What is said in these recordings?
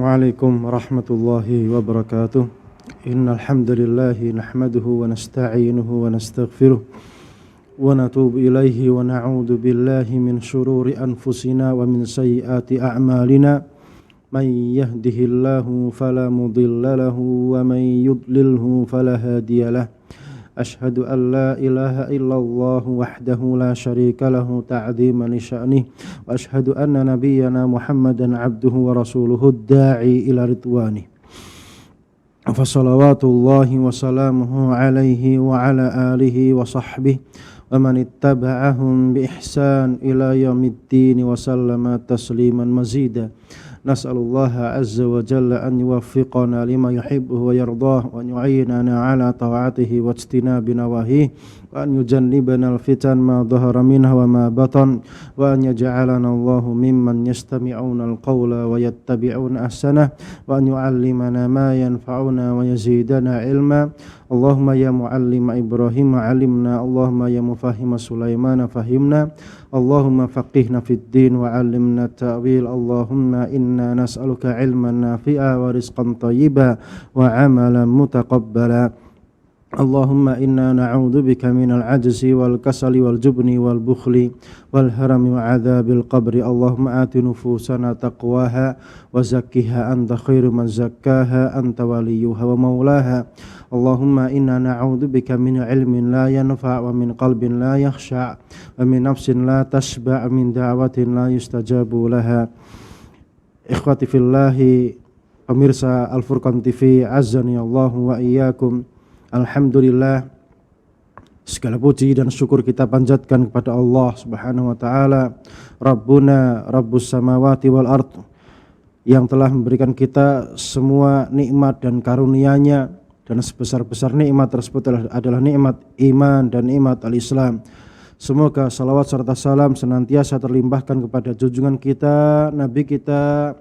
Waalaikumsalam warahmatullahi wabarakatuh. Innal hamdalillah nahmaduhu wa nasta'inuhu wa nastaghfiruh wa natubu ilaihi wa na'udzu billahi min shururi anfusina wa min sayyiati a'malina. May yahdihillahu fala mudilla lahu wa may yudlilhu fala hadiyalah. Ashhadu an la ilaha illallah wahdahu la syarika lahu ta'dhiman li sya'nih wa ashhadu anna nabiyyana Muhammadan abduhu wa rasuluhu ad-da'i ila ridwanih. Fa salawatullahi wa salamuhu alaihi wa ala alihi wa sahbihi wa man ittaba'ahum bi ihsan ila yaumiddin wa sallama tasliman mazida. Nas'alullaha azza wa jalla an yuwaffiqana lima yuhibbu wa yardah wa an yu'inana ala ta'atihi wa ijtinabi nawahi wa an yujannibana al-fitan ma dhahara minha wa ma batan wa an yaj'alana Allahu mimman yastami'una al-qawla wa yattabi'una ahsanah wa an yu'allimana ma yanfa'una wa yazidana ilma. Allahumma ya mu'allima Ibrahim 'allimna, Allahumma ya mufahhima Sulaiman fahimna, Allahumma faqihna fid din wa 'allimna ta'wil. Allahumma inna nas'aluka 'ilman nafi'a wa rizqan thayyiba wa 'amalan mutaqabbala. Allahumma inna na'udzubika minal ajzi wal kasali wal jubni wal bukhli wal harami wa 'adzabil qabri. Allahumma ati nufusana taqwaha wa zakkiha anta khairu man zakkaha anta waliyuha wa maulaha. Allahumma inna na'udzubika min ilmin la yanfa' wa min qalbin la yakhsha' wa min nafsin la tashba' min da'watin la yustajabu laha. Ikhwati fillahi, pemirsa Al-Furqan TV, azzani Allahu wa iyyakum. Alhamdulillah, segala puji dan syukur kita panjatkan kepada Allah Subhanahu wa taala, Rabbuna Rabbus samawati wal ard, yang telah memberikan kita semua nikmat dan karunia-Nya, dan sebesar-besar nikmat tersebut adalah nikmat iman dan nikmat al-Islam. Semoga salawat serta salam senantiasa terlimpahkan kepada junjungan kita, Nabi kita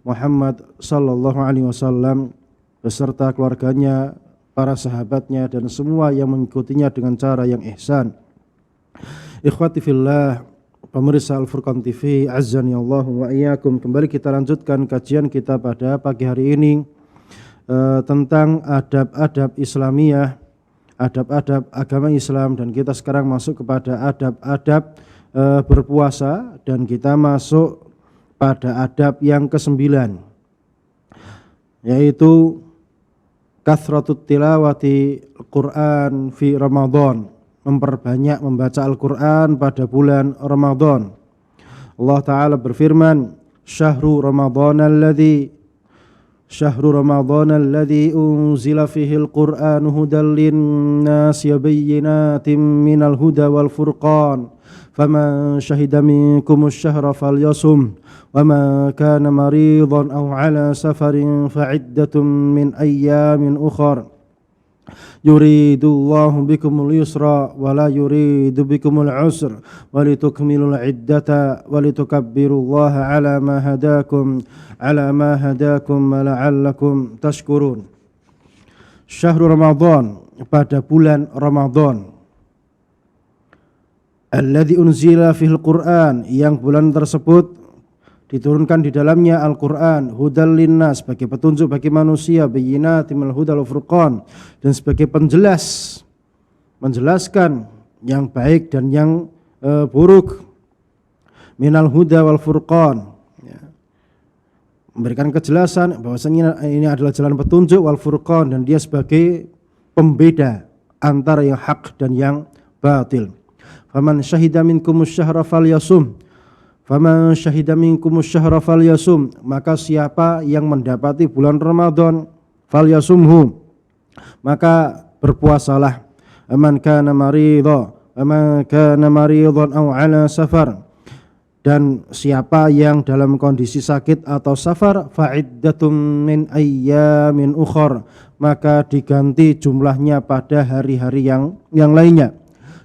Muhammad sallallahu alaihi wasallam beserta keluarganya, para sahabatnya, dan semua yang mengikutinya dengan cara yang ihsan. Ikhwati fillah, pemirsa Al-Furqan TV, azzani Allahu wa iyyakum. Kembali kita lanjutkan kajian kita pada pagi hari ini tentang adab-adab Islamiyah, adab-adab agama Islam, dan kita sekarang masuk kepada adab-adab berpuasa, dan kita masuk pada adab yang ke-9, yaitu kathratut tilawati Al-Quran fi Ramadan, memperbanyak membaca Al-Quran pada bulan Ramadan. Allah Ta'ala berfirman, Syahru Ramadan alladhi unzila fihi Al-Quran hudan linnas bayyinatin minal huda wal furqan faman syahida minkumus syahra falyasum wa ma kana maridan aw ala safarin fa'iddatun min ayyamin ukhar yuridullahu bikumul yusra wa la yuridu bikumul usra wa litukmilul iddata wa litukabbirullaha ala ma hadakum wa la'allakum tashkurun. Syahrul Ramadan, pada bulan Ramadan, alladzi unzila fihil Qur'an, yang bulan tersebut diturunkan di dalamnya Al-Quran, hudal linnas, sebagai petunjuk bagi manusia, bayyinatin minal huda wal furqan, dan sebagai penjelas, menjelaskan yang baik dan yang buruk, minal huda wal furqan, ya, memberikan kejelasan bahwasanya ini adalah jalan petunjuk, wal furqan, dan dia sebagai pembeda antara yang hak dan yang batil. Faman syahida minkumus syahra falyasum, faman syahida minkumus syahra falyasum, maka siapa yang mendapati bulan Ramadan, falyasumhu, maka berpuasalah. Man kana maridha, man kana maridan aw ala safar, dan siapa yang dalam kondisi sakit atau safar, fa'iddatum min ayyamin ukhar, maka diganti jumlahnya pada hari-hari yang lainnya.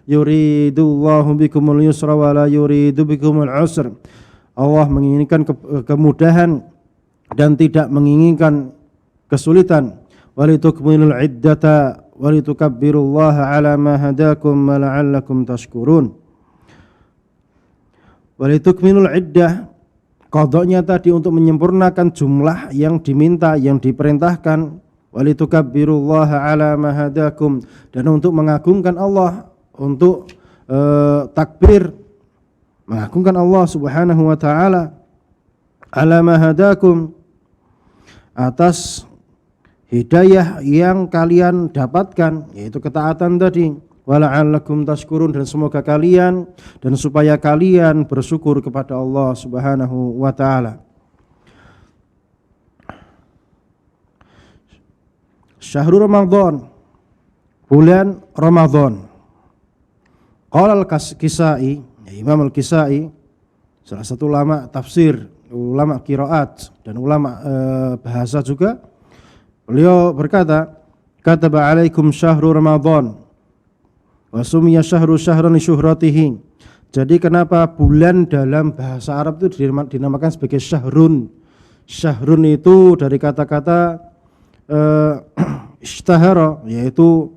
Yuridullahu bikumul yusra wa la yuridu bikumul usra, Allah menginginkan kemudahan dan tidak menginginkan kesulitan. Walitukmilul iddata walitukabbirullaha ala ma hadakum wa la'allakum tashkurun. Walitukmilul iddah, qadanya tadi untuk menyempurnakan jumlah yang diminta, yang diperintahkan, walitukabbirullaha ala ma hadakum, dan untuk mengagungkan Allah, untuk takbir, mengagungkan Allah Subhanahu wa taala, ala ma hadakum, atas hidayah yang kalian dapatkan, yaitu ketaatan tadi, wala'allakum tashkurun, dan semoga kalian dan supaya kalian bersyukur kepada Allah Subhanahu wa taala. Syahrul Ramadan, bulan Ramadan. Qala al-Kisai, Imam al-Kisai, salah satu ulama tafsir, ulama qiraat dan ulama bahasa juga, beliau berkata, kataba alaikum syahru Ramadan wa sumiya syahru syahran li syuhratihi. Jadi kenapa bulan dalam bahasa Arab itu dinamakan sebagai syahrun? Syahrun itu dari kata-kata ishtahara, yaitu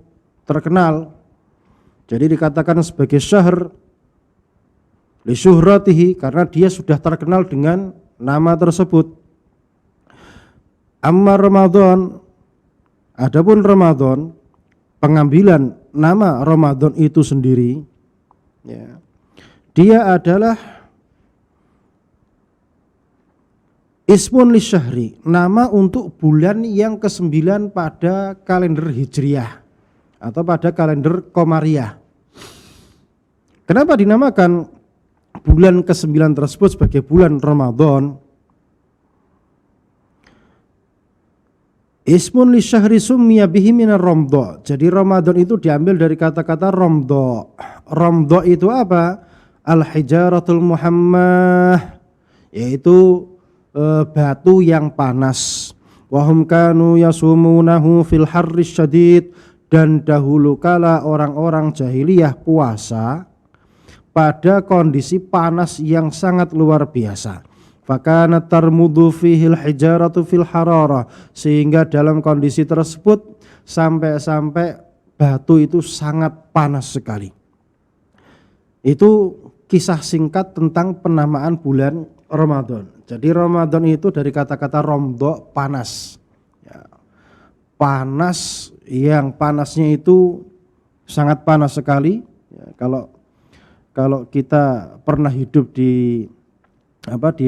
terkenal. Jadi dikatakan sebagai syahr li syuhratihi karena dia sudah terkenal dengan nama tersebut. Amma Ramadan, adapun Ramadan, pengambilan nama Ramadan itu sendiri, ya, dia adalah ismun lisyahri, nama untuk bulan yang ke-9 pada kalender Hijriah atau pada kalender Komariah. Kenapa dinamakan bulan ke-9 tersebut sebagai bulan Ramadan? Ismun lisyahri summiya bihi minar ramdha. Jadi Ramadan itu diambil dari kata-kata ramdha. Ramdha itu apa? Al-hijaratul muhammah, yaitu batu yang panas. Wahum kanu yasumunahu fil harri syadid, dan dahulu kala orang-orang jahiliyah puasa pada kondisi panas yang sangat luar biasa. Fakana tarmudu fihil hijaratu fil hararah, sehingga dalam kondisi tersebut sampai-sampai batu itu sangat panas sekali. Itu kisah singkat tentang penamaan bulan Ramadan. Jadi Ramadan itu dari kata-kata romdo, panas, ya, panas yang panasnya itu sangat panas sekali, ya, kalau kita pernah hidup di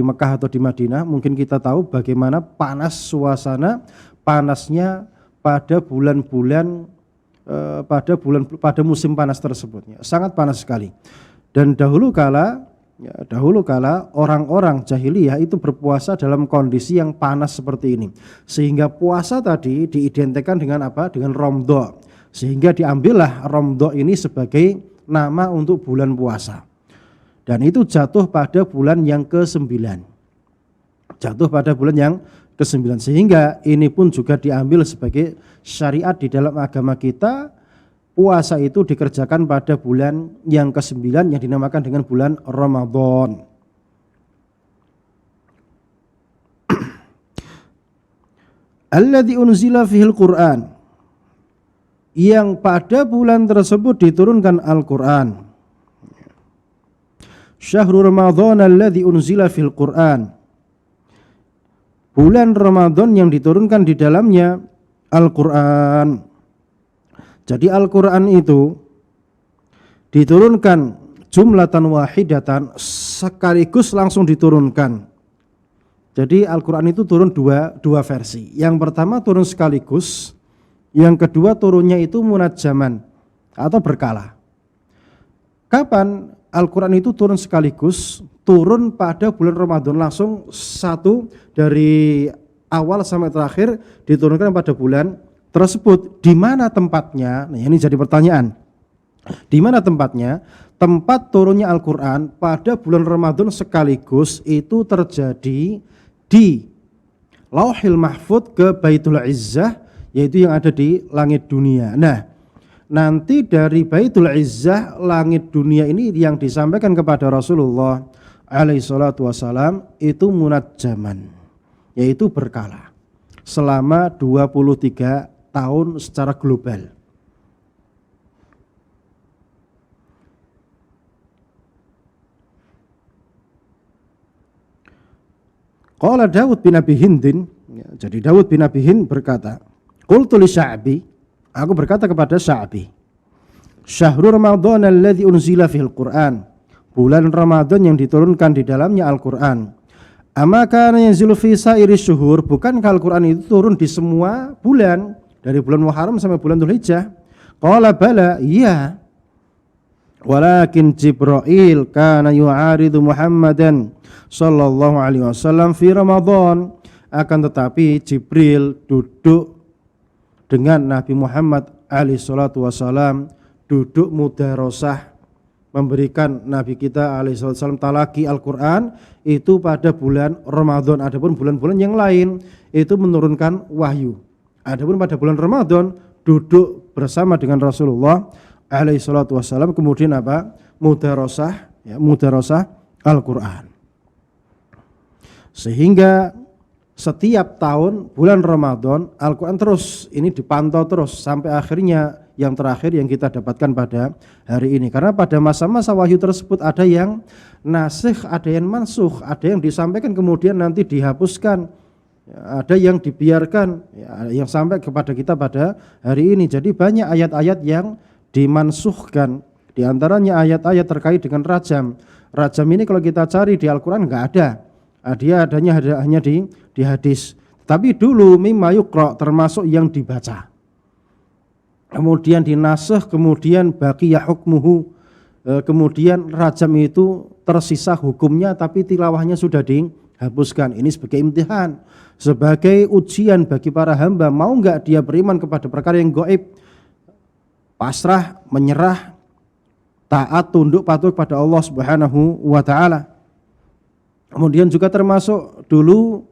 Mekah atau di Madinah, mungkin kita tahu bagaimana panas suasana panasnya pada bulan-bulan pada musim panas tersebut, ya, sangat panas sekali. Dan dahulu kala orang-orang jahiliyah itu berpuasa dalam kondisi yang panas seperti ini, sehingga puasa tadi diidentikan dengan apa? Dengan Ramadan, sehingga diambillah Ramadan ini sebagai nama untuk bulan puasa. Dan itu jatuh pada bulan yang ke-9. Sehingga ini pun juga diambil sebagai syariat di dalam agama kita. Puasa itu dikerjakan pada bulan yang ke-9 yang dinamakan dengan bulan Ramadan. Alladzi unzila fihil Qur'an, yang pada bulan tersebut diturunkan Al-Qur'an. Syahrul Ramadan alladzi unzila fil Qur'an, bulan Ramadan yang diturunkan di dalamnya Al-Qur'an. Jadi Al-Quran itu diturunkan jumlatan wahidatan, sekaligus langsung diturunkan. Jadi Al-Quran itu turun dua versi. Yang pertama turun sekaligus, yang kedua turunnya itu munajjaman atau berkala. Kapan Al-Quran itu turun sekaligus? Turun pada bulan Ramadan langsung, satu dari awal sampai terakhir diturunkan pada bulan tersebut. Di mana tempatnya? Nah, ini jadi pertanyaan. Di mana tempatnya? Tempat turunnya Al-Qur'an pada bulan Ramadan sekaligus itu terjadi di Lauhil Mahfudz ke Baitul Izzah, yaitu yang ada di langit dunia. Nah, nanti dari Baitul Izzah, langit dunia ini yang disampaikan kepada Rasulullah alaihi salatu wasalam itu munajjaman, yaitu berkala selama 23 tahun secara global. Qala Daud bin Abi Hindin, ya, jadi Daud bin Abi Hind berkata, qultu li Sya'bi, aku berkata kepada Sya'bi, syahrul Ramadan alladzi unzila fihil Qur'an, bulan Ramadan yang diturunkan di dalamnya Al-Qur'an. Ama kana yanzilu fi sairi syuhur, bukankah Al-Qur'an itu turun di semua bulan, dari bulan Muharram sampai bulan Dzulhijjah? Qala bala, iya. Walakin Jibril kana yu'aridu Muhammadan sallallahu alaihi wasallam fi Ramadan, akan tetapi Jibril duduk dengan Nabi Muhammad alaihi salatu wasallam, duduk mudarosah, memberikan Nabi kita alaihi salatu wasallam talaki Al-Qur'an itu pada bulan Ramadan. Adapun bulan-bulan yang lain itu menurunkan wahyu. Adapun pada bulan Ramadan duduk bersama dengan Rasulullah alaihi salatu wassalam, kemudian apa? Mudarosah, ya, mudarosah Al-Qur'an. Sehingga setiap tahun bulan Ramadan Al-Qur'an terus ini dipantau terus sampai akhirnya yang terakhir yang kita dapatkan pada hari ini. Karena pada masa-masa wahyu tersebut ada yang nasikh, ada yang mansukh, ada yang disampaikan kemudian nanti dihapuskan, ada yang dibiarkan, ya, yang sampai kepada kita pada hari ini. Jadi banyak ayat-ayat yang dimansuhkan, di antaranya ayat-ayat terkait dengan rajam. Rajam ini kalau kita cari di Al-Qur'an enggak ada. Dia adanya hanya di hadis. Tapi dulu mimma yuqra, termasuk yang dibaca. Kemudian dinasakh, kemudian baqiya hukmuhu. Kemudian rajam itu tersisa hukumnya tapi tilawahnya sudah dihapuskan. Ini sebagai imtihan, sebagai ujian bagi para hamba, mau enggak dia beriman kepada perkara yang gaib, pasrah, menyerah, taat, tunduk, patuh kepada Allah Subhanahu wa taala. Kemudian juga termasuk dulu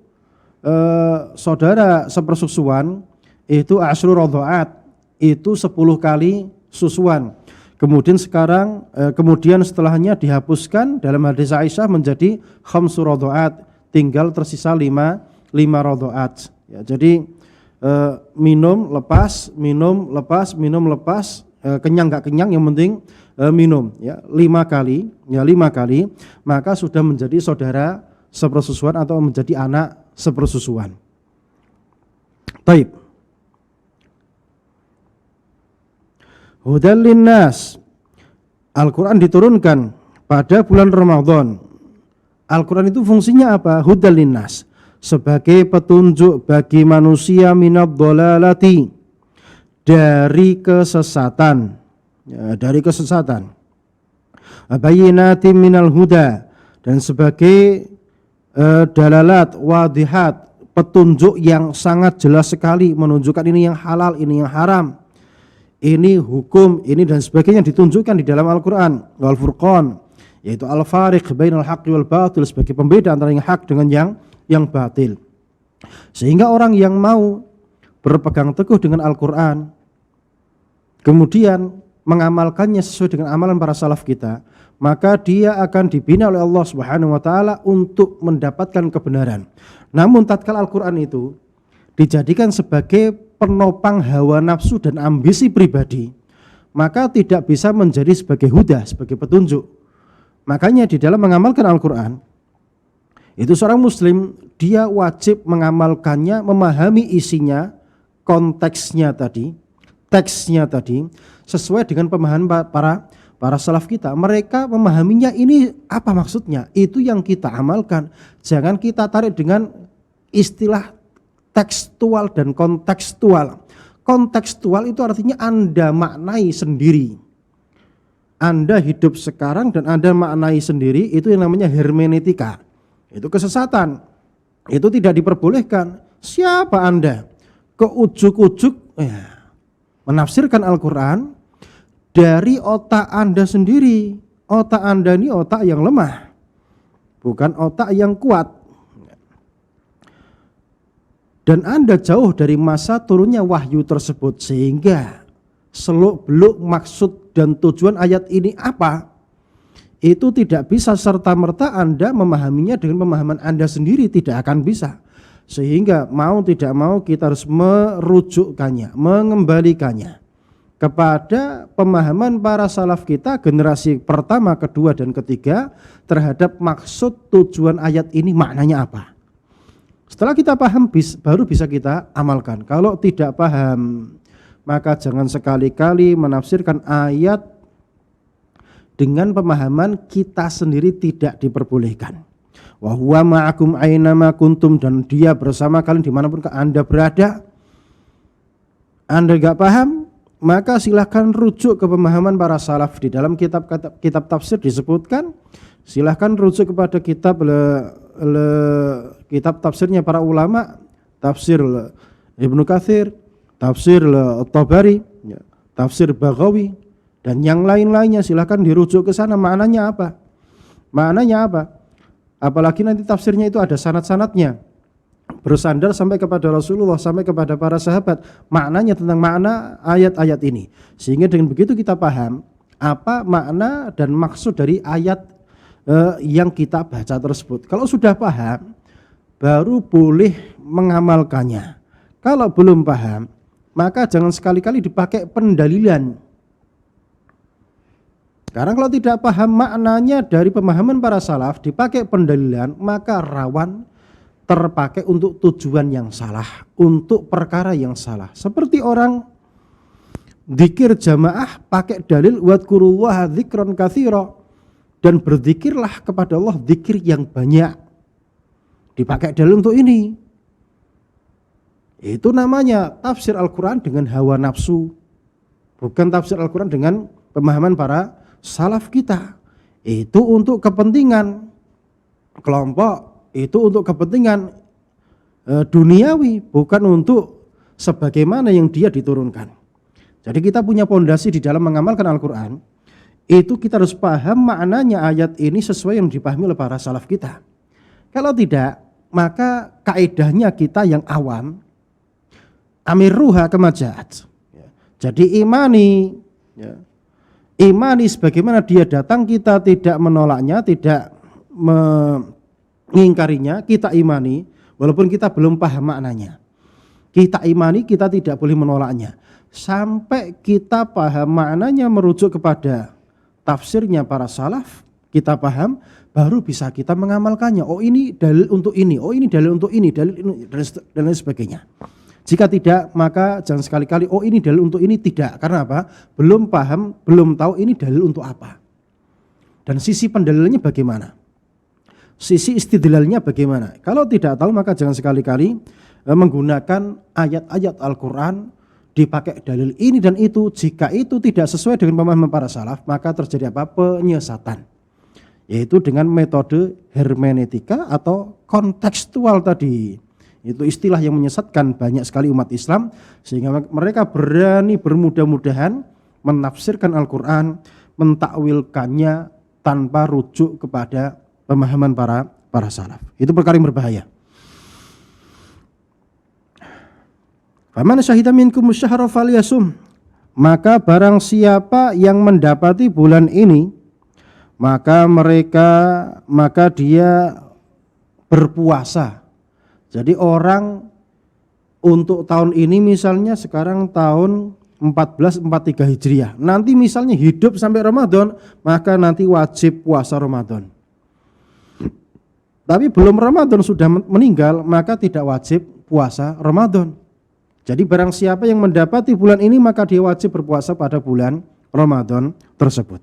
saudara sepersusuan itu asyru radhaat, itu 10 kali susuan. Kemudian sekarang kemudian setelahnya dihapuskan dalam hadis Aisyah menjadi khamsu radhaat, tinggal tersisa 5 radhaat. Ya, jadi minum lepas, kenyang enggak kenyang, yang penting minum, ya, 5 kali, ya 5 kali, maka sudah menjadi saudara sepersusuan atau menjadi anak sepersusuan. Baik. Hudal linnas, Al-Qur'an diturunkan pada bulan Ramadan. Al-Qur'an itu fungsinya apa? Hudal linnas, sebagai petunjuk bagi manusia minad dhalalati, dari kesesatan, ya, dari kesesatan. Bayyinatin minal huda, dan sebagai dalalat wadihat, petunjuk yang sangat jelas sekali menunjukkan ini yang halal, ini yang haram, ini hukum, ini dan sebagainya ditunjukkan di dalam Al-Qur'an. Wal furqan, yaitu al-fariq bainal haqqi wal batil, sebagai pembeda antara yang hak dengan yang batil. Sehingga orang yang mau berpegang teguh dengan Al-Qur'an, kemudian mengamalkannya sesuai dengan amalan para salaf kita, maka dia akan dibina oleh Allah Subhanahu wa taala untuk mendapatkan kebenaran. Namun tatkala Al-Qur'an itu dijadikan sebagai penopang hawa nafsu dan ambisi pribadi, maka tidak bisa menjadi sebagai huda, sebagai petunjuk. Makanya di dalam mengamalkan Al-Qur'an itu seorang muslim dia wajib mengamalkannya, memahami isinya, konteksnya tadi, teksnya tadi, sesuai dengan pemahaman para salaf kita. Mereka memahaminya ini apa maksudnya, itu yang kita amalkan. Jangan kita tarik dengan istilah tekstual dan kontekstual. Kontekstual itu artinya Anda maknai sendiri. Anda hidup sekarang dan Anda maknai sendiri, itu yang namanya hermeneutika. Itu kesesatan. Itu tidak diperbolehkan. Siapa Anda? Keujuk-ujuk menafsirkan Al-Qur'an dari otak Anda sendiri. Otak Anda ini otak yang lemah, bukan otak yang kuat. Dan Anda jauh dari masa turunnya wahyu tersebut, sehingga seluk-beluk maksud dan tujuan ayat ini apa, itu tidak bisa serta-merta Anda memahaminya dengan pemahaman Anda sendiri, tidak akan bisa. Sehingga mau tidak mau kita harus merujukkannya, mengembalikannya kepada pemahaman para salaf kita, generasi pertama, kedua, dan ketiga, terhadap maksud tujuan ayat ini maknanya apa. Setelah kita paham baru bisa kita amalkan. Kalau tidak paham, maka jangan sekali-kali menafsirkan ayat dengan pemahaman kita sendiri tidak diperbolehkan. Wa huwa ma'akum ainama kuntum, dan dia bersama kalian dimanapun Anda berada. Anda gak paham, maka silahkan rujuk ke pemahaman para salaf. Di dalam kitab tafsir disebutkan, silahkan rujuk kepada kitab tafsirnya para ulama, tafsir Ibnu Katsir, tafsir At-Tabari, tafsir Baghawi, dan yang lain-lainnya. Silahkan dirujuk ke sana. Maknanya apa? Apalagi nanti tafsirnya itu ada sanad-sanadnya, bersandar sampai kepada Rasulullah, sampai kepada para sahabat, maknanya tentang makna ayat-ayat ini. Sehingga dengan begitu kita paham apa makna dan maksud dari ayat yang kita baca tersebut. Kalau sudah paham, baru boleh mengamalkannya. Kalau belum paham, maka jangan sekali-kali dipakai pendalilan. Karena kalau tidak paham maknanya dari pemahaman para salaf, dipakai pendalilan, maka rawan terpakai untuk tujuan yang salah, untuk perkara yang salah. Seperti orang dzikir jamaah pakai dalil wadkurullaha dzikran katsira, dan berzikirlah kepada Allah dzikir yang banyak. Dipakai dalil untuk ini. Itu namanya tafsir Al-Quran dengan hawa nafsu, bukan tafsir Al-Quran dengan pemahaman para salaf kita. Itu untuk kepentingan kelompok, itu untuk kepentingan duniawi, bukan untuk sebagaimana yang dia diturunkan. Jadi kita punya pondasi di dalam mengamalkan Al-Quran, itu kita harus paham maknanya ayat ini sesuai yang dipahami oleh para salaf kita. Kalau tidak, maka kaidahnya kita yang awam, amiruha kama ja'at. Jadi imani sebagaimana dia datang, kita tidak menolaknya, tidak mengingkarinya, kita imani walaupun kita belum paham maknanya. Kita imani, kita tidak boleh menolaknya sampai kita paham maknanya, merujuk kepada tafsirnya para salaf, kita paham, baru bisa kita mengamalkannya. Oh, ini dalil untuk ini, oh ini dalil untuk ini, dalil ini, dan lain sebagainya. Jika tidak, maka jangan sekali-kali oh ini dalil untuk ini, tidak. Karena apa? Belum paham, belum tahu ini dalil untuk apa. Dan sisi pendalilannya bagaimana? Sisi istidlalnya bagaimana? Kalau tidak tahu, maka jangan sekali-kali menggunakan ayat-ayat Al-Quran dipakai dalil ini dan itu. Jika itu tidak sesuai dengan pemahaman para salaf, maka terjadi apa? Penyesatan. Yaitu dengan metode hermeneutika atau kontekstual tadi. Itu istilah yang menyesatkan banyak sekali umat Islam, sehingga mereka berani bermudah-mudahan menafsirkan Al-Quran, mentakwilkannya tanpa rujuk kepada pemahaman para salaf. Itu perkara yang berbahaya. Faman syahida minkum syahra falyasum, maka barang siapa yang mendapati bulan ini, maka dia berpuasa. Jadi orang untuk tahun ini misalnya sekarang tahun 1443 Hijriah, nanti misalnya hidup sampai Ramadan, maka nanti wajib puasa Ramadan. Tapi belum Ramadan sudah meninggal, maka tidak wajib puasa Ramadan. Jadi barang siapa yang mendapati bulan ini, maka dia wajib berpuasa pada bulan Ramadan tersebut.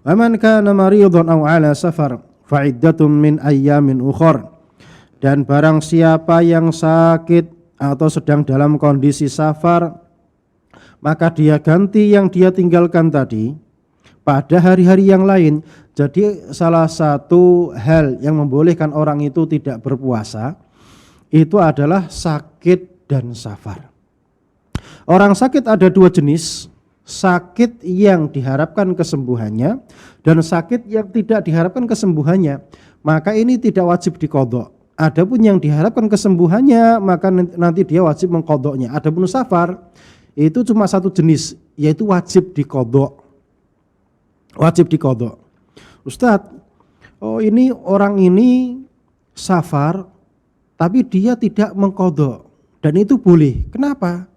Wa man kana maridhan aw ala safar fa'iddatun min ayyamin ukhar. Dan barang siapa yang sakit atau sedang dalam kondisi safar, maka dia ganti yang dia tinggalkan tadi pada hari-hari yang lain. Jadi salah satu hal yang membolehkan orang itu tidak berpuasa itu adalah sakit dan safar. Orang sakit ada dua jenis, sakit yang diharapkan kesembuhannya dan sakit yang tidak diharapkan kesembuhannya. Maka ini tidak wajib diqadha. Adapun yang diharapkan kesembuhannya, maka nanti dia wajib mengqadhanya. Adapun safar itu cuma satu jenis, yaitu wajib diqadha. Wajib diqadha. Ustadz, oh ini orang ini safar tapi dia tidak mengqadha, dan itu boleh. Kenapa?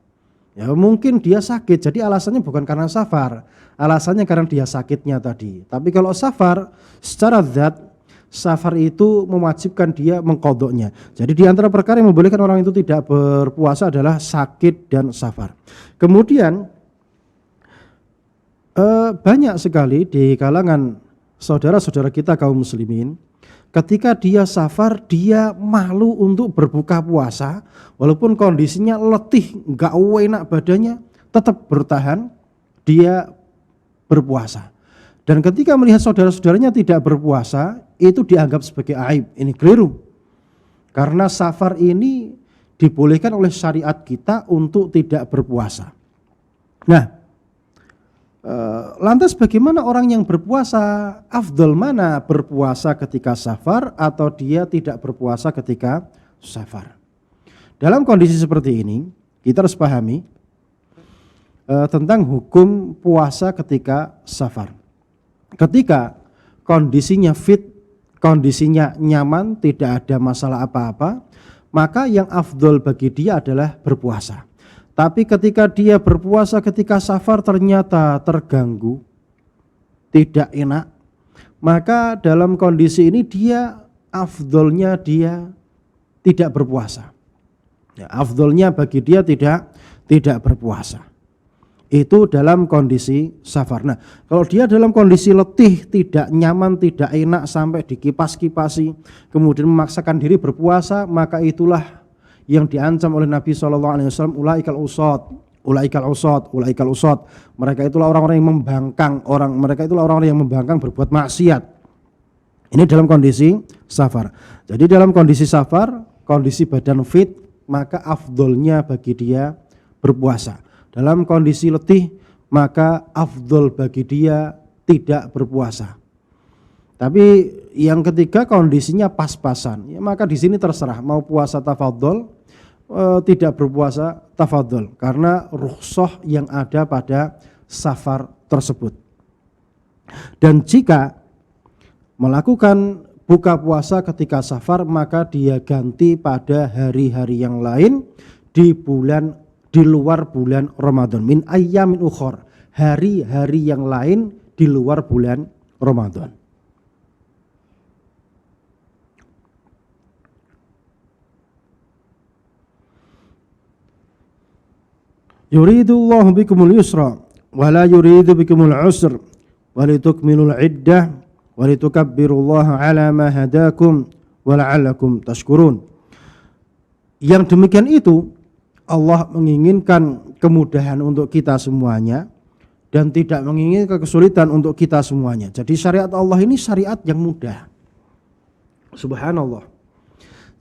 Ya mungkin dia sakit, jadi alasannya bukan karena safar, alasannya karena dia sakitnya tadi. Tapi kalau safar secara zat, safar itu mewajibkan dia mengqadhanya. Jadi di antara perkara yang membolehkan orang itu tidak berpuasa adalah sakit dan safar. Kemudian banyak sekali di kalangan saudara-saudara kita kaum muslimin, ketika dia safar dia malu untuk berbuka puasa, walaupun kondisinya letih, nggak enak badannya, tetap bertahan dia berpuasa. Dan ketika melihat saudara-saudaranya tidak berpuasa, itu dianggap sebagai aib. Ini keliru. Karena safar ini dibolehkan oleh syariat kita untuk tidak berpuasa. Nah, lantas bagaimana orang yang berpuasa? Afdal mana, berpuasa ketika safar atau dia tidak berpuasa ketika safar? Dalam kondisi seperti ini, kita harus pahami tentang hukum puasa ketika safar. Ketika kondisinya fit, kondisinya nyaman, tidak ada masalah apa-apa, maka yang afdol bagi dia adalah berpuasa. Tapi ketika dia berpuasa ketika safar ternyata terganggu, tidak enak, maka dalam kondisi ini dia afdolnya dia tidak berpuasa. Ya, afdolnya bagi dia tidak berpuasa. Itu dalam kondisi safar. Nah, kalau dia dalam kondisi letih, tidak nyaman, tidak enak sampai dikipas-kipasi, kemudian memaksakan diri berpuasa, maka itulah yang diancam oleh Nabi SAW, ulaikal usad. Mereka itulah orang-orang yang membangkang, mereka itulah orang-orang yang membangkang berbuat maksiat. Ini dalam kondisi safar. Jadi dalam kondisi safar, kondisi badan fit, maka afdolnya bagi dia berpuasa. Dalam kondisi letih, maka afdol bagi dia tidak berpuasa. Tapi yang ketiga kondisinya pas-pasan, ya, maka di sini terserah mau puasa tafadhol, tidak berpuasa tafadhol, karena rukhsah yang ada pada safar tersebut. Dan jika melakukan buka puasa ketika safar, maka dia ganti pada hari-hari yang lain di luar bulan Ramadan, min ayyamin ukhor, hari-hari yang lain di luar bulan Ramadan. Yuridullahu bikumul yusra wa la yuridu bikumul usra wa litukmilul iddah wa litukabbirullaha ala ma hadakum wa la'allakum tashkurun. Yang demikian itu Allah menginginkan kemudahan untuk kita semuanya dan tidak menginginkan kesulitan untuk kita semuanya. Jadi syariat Allah ini syariat yang mudah. Subhanallah.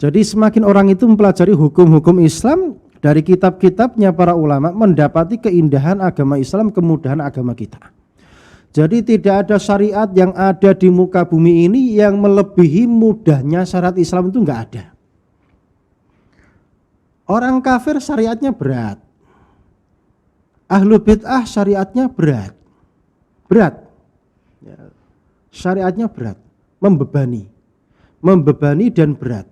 Jadi semakin orang itu mempelajari hukum-hukum Islam dari kitab-kitabnya para ulama, mendapati keindahan agama Islam, kemudahan agama kita. Jadi tidak ada syariat yang ada di muka bumi ini yang melebihi mudahnya syariat Islam, itu enggak ada. Orang kafir syariatnya berat, ahlu bid'ah syariatnya berat, ya, syariatnya berat, membebani dan berat.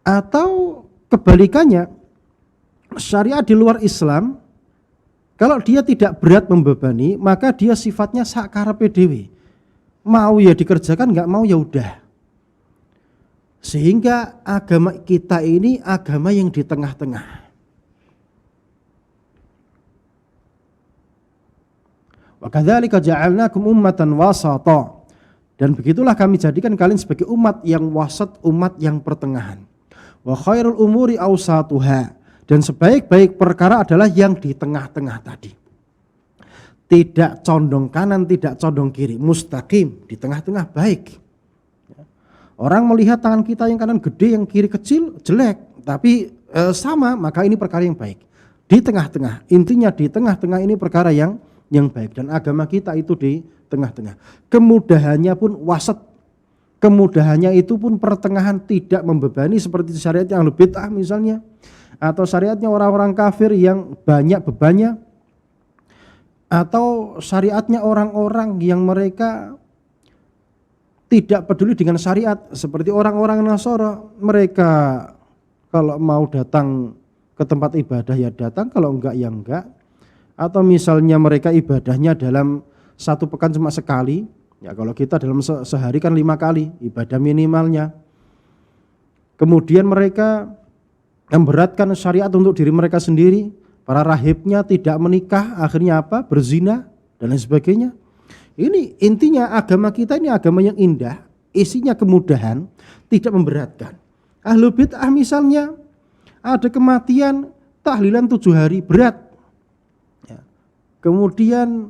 Atau kebalikannya, syariat di luar Islam, kalau dia tidak berat membebani, maka dia sifatnya sakarepe dhewe, mau ya dikerjakan, nggak mau ya udah. Sehingga agama kita ini agama yang di tengah-tengah. Wa kadzalika ja'alnakum ummatan wasata. Dan begitulah kami jadikan kalian sebagai umat yang wasat, umat yang pertengahan. Wa khairul umuri awsatuha. Dan sebaik-baik perkara adalah yang di tengah-tengah tadi. Tidak condong kanan, tidak condong kiri, mustaqim, di tengah-tengah baik. Orang melihat tangan kita yang kanan gede, yang kiri kecil, jelek, tapi sama, maka ini perkara yang baik. Di tengah-tengah, intinya di tengah-tengah ini perkara yang baik, dan agama kita itu di tengah-tengah. Kemudahannya pun wasat, kemudahannya itu pun pertengahan, tidak membebani seperti syariat yang ahlu bid'ah misalnya, atau syariatnya orang-orang kafir yang banyak bebannya, atau syariatnya orang-orang yang mereka tidak peduli dengan syariat, seperti orang-orang Nasara. Mereka kalau mau datang ke tempat ibadah ya datang, kalau enggak ya enggak. Atau misalnya mereka ibadahnya dalam satu pekan cuma sekali, Ya kalau kita dalam sehari kan 5 kali ibadah minimalnya. Kemudian mereka memberatkan syariat untuk diri mereka sendiri. Para rahibnya tidak menikah, akhirnya apa? Berzina dan lain sebagainya. Ini intinya agama kita ini agama yang indah, isinya kemudahan, tidak memberatkan. Ahlul bid'ah misalnya ada kematian tahlilan 7 hari berat. Ya. Kemudian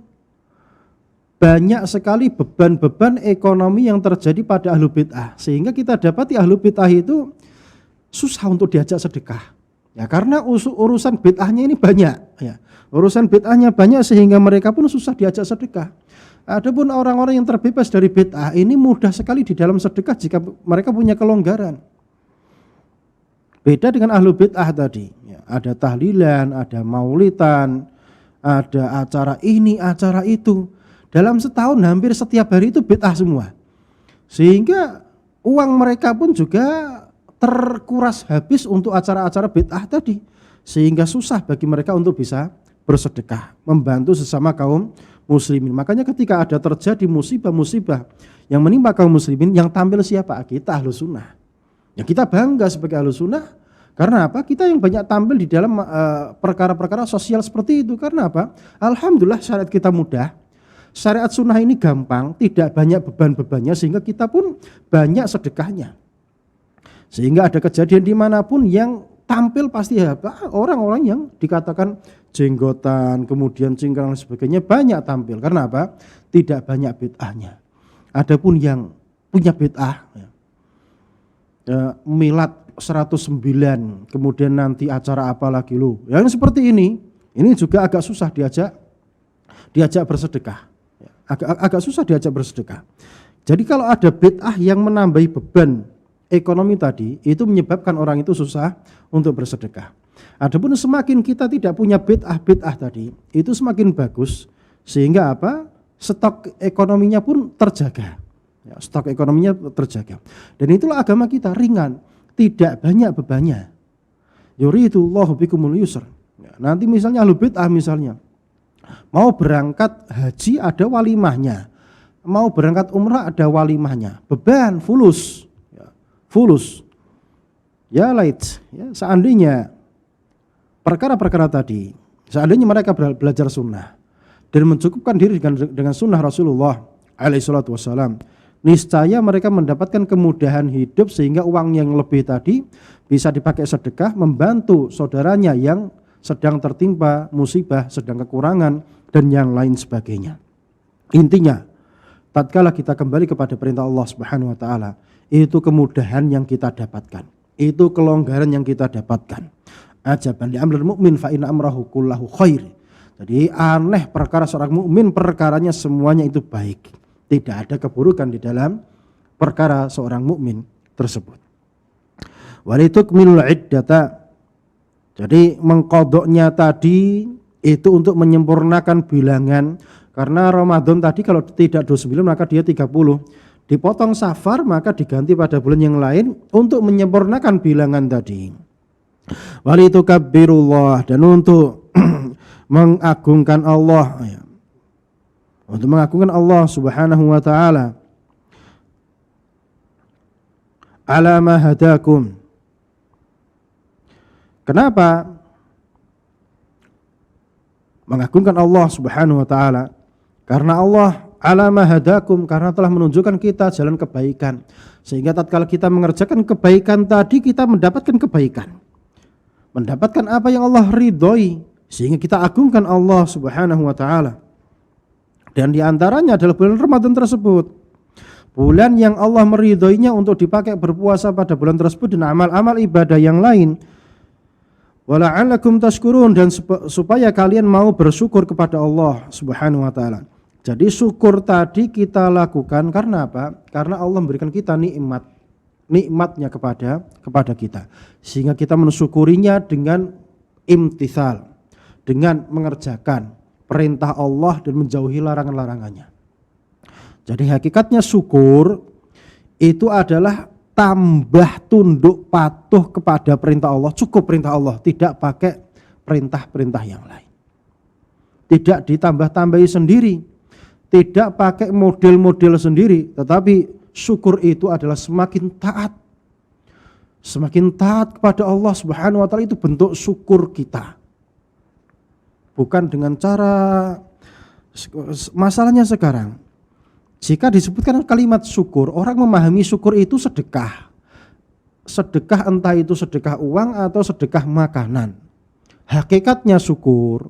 banyak sekali beban-beban ekonomi yang terjadi pada ahlul bid'ah, sehingga kita dapati ahlul bid'ah itu susah untuk diajak sedekah. Ya, karena urusan bid'ahnya ini banyak. Ya. Urusan bid'ahnya banyak sehingga mereka pun susah diajak sedekah. Adapun orang-orang yang terbebas dari bid'ah ini mudah sekali di dalam sedekah jika mereka punya kelonggaran. Beda dengan ahlul bid'ah tadi. Ya, ada tahlilan, ada maulidan, ada acara ini, acara itu. Dalam setahun hampir setiap hari itu bid'ah semua. Sehingga uang mereka pun juga terkuras habis untuk acara-acara bid'ah tadi. Sehingga susah bagi mereka untuk bisa bersedekah, membantu sesama kaum muslimin. Makanya ketika ada terjadi musibah-musibah yang menimpa kaum muslimin, yang tampil siapa? Kita Ahlus Sunnah. Ya kita bangga sebagai Ahlus Sunnah. Karena apa? Kita yang banyak tampil di dalam perkara-perkara sosial seperti itu. Karena apa? Alhamdulillah syariat kita mudah. Syariat sunnah ini gampang, tidak banyak beban-bebannya, sehingga kita pun banyak sedekahnya. Sehingga ada kejadian dimanapun yang tampil pasti apa? Orang-orang yang dikatakan jenggotan, kemudian cingkrang dan sebagainya banyak tampil. Karena apa? Tidak banyak bid'ahnya. Adapun yang punya bid'ah, milad 109, kemudian nanti acara apa lagi lu? Yang seperti ini juga agak susah diajak bersedekah. Agak susah diajak bersedekah. Jadi kalau ada bid'ah yang menambahi beban ekonomi tadi, itu menyebabkan orang itu susah untuk bersedekah. Adapun semakin kita tidak punya bid'ah tadi, itu semakin bagus, sehingga apa? Stok ekonominya pun terjaga. Ya, stok ekonominya terjaga. Dan itulah agama kita, ringan, tidak banyak bebannya. Yuridullahu bikumul yusr. Ya, nanti misalnya ahlul bid'ah misalnya mau berangkat haji ada walimahnya, mau berangkat umrah ada walimahnya, beban fulus, ya, fulus. Ya lait, ya, seandainya perkara-perkara tadi, seandainya mereka belajar sunnah dan mencukupkan diri dengan sunnah Rasulullah alaihissalatu wassalam, niscaya mereka mendapatkan kemudahan hidup sehingga uang yang lebih tadi bisa dipakai sedekah, membantu saudaranya yang sedang tertimpa musibah, sedang kekurangan dan yang lain sebagainya. Intinya, tatkala kita kembali kepada perintah Allah Subhanahu wa taala, itu kemudahan yang kita dapatkan. Itu kelonggaran yang kita dapatkan. Ajaban li amril mu'min fa inna amrahu kullahu khair. Jadi aneh perkara seorang mukmin, perkaranya semuanya itu baik. Tidak ada keburukan di dalam perkara seorang mukmin tersebut. Walitukmilul iddata. Jadi mengkodoknya tadi itu untuk menyempurnakan bilangan. Karena Ramadan tadi kalau tidak 29 maka dia 30. Dipotong Safar maka diganti pada bulan yang lain untuk menyempurnakan bilangan tadi. Walitukabbirullah, dan untuk mengagungkan Allah. Untuk mengagungkan Allah Subhanahu wa taala. Ala ma hadakum. Kenapa mengagungkan Allah Subhanahu wa taala? Karena Allah ala ma hadakum, karena telah menunjukkan kita jalan kebaikan. Sehingga tatkala kita mengerjakan kebaikan tadi, kita mendapatkan kebaikan. Mendapatkan apa yang Allah ridhoi, sehingga kita agungkan Allah Subhanahu wa taala. Dan di antaranya adalah bulan Ramadan tersebut. Bulan yang Allah meridhoinya untuk dipakai berpuasa pada bulan tersebut dan amal-amal ibadah yang lain. Wala'allakum tashkurun, dan supaya kalian mau bersyukur kepada Allah Subhanahu wa taala. Jadi syukur tadi kita lakukan karena apa? Karena Allah memberikan kita nikmatnya kepada kita. Sehingga kita mensyukurinya dengan imtithal, dengan mengerjakan perintah Allah dan menjauhi larangan-larangannya. Jadi hakikatnya syukur itu adalah tambah tunduk patuh kepada perintah Allah, cukup perintah Allah, tidak pakai perintah-perintah yang lain. Tidak ditambah-tambahi sendiri, tidak pakai model-model sendiri, tetapi syukur itu adalah semakin taat. Semakin taat kepada Allah Subhanahu wa taala itu bentuk syukur kita. Bukan dengan cara, masalahnya sekarang jika disebutkan kalimat syukur, orang memahami syukur itu sedekah. Sedekah entah itu sedekah uang atau sedekah makanan. Hakikatnya syukur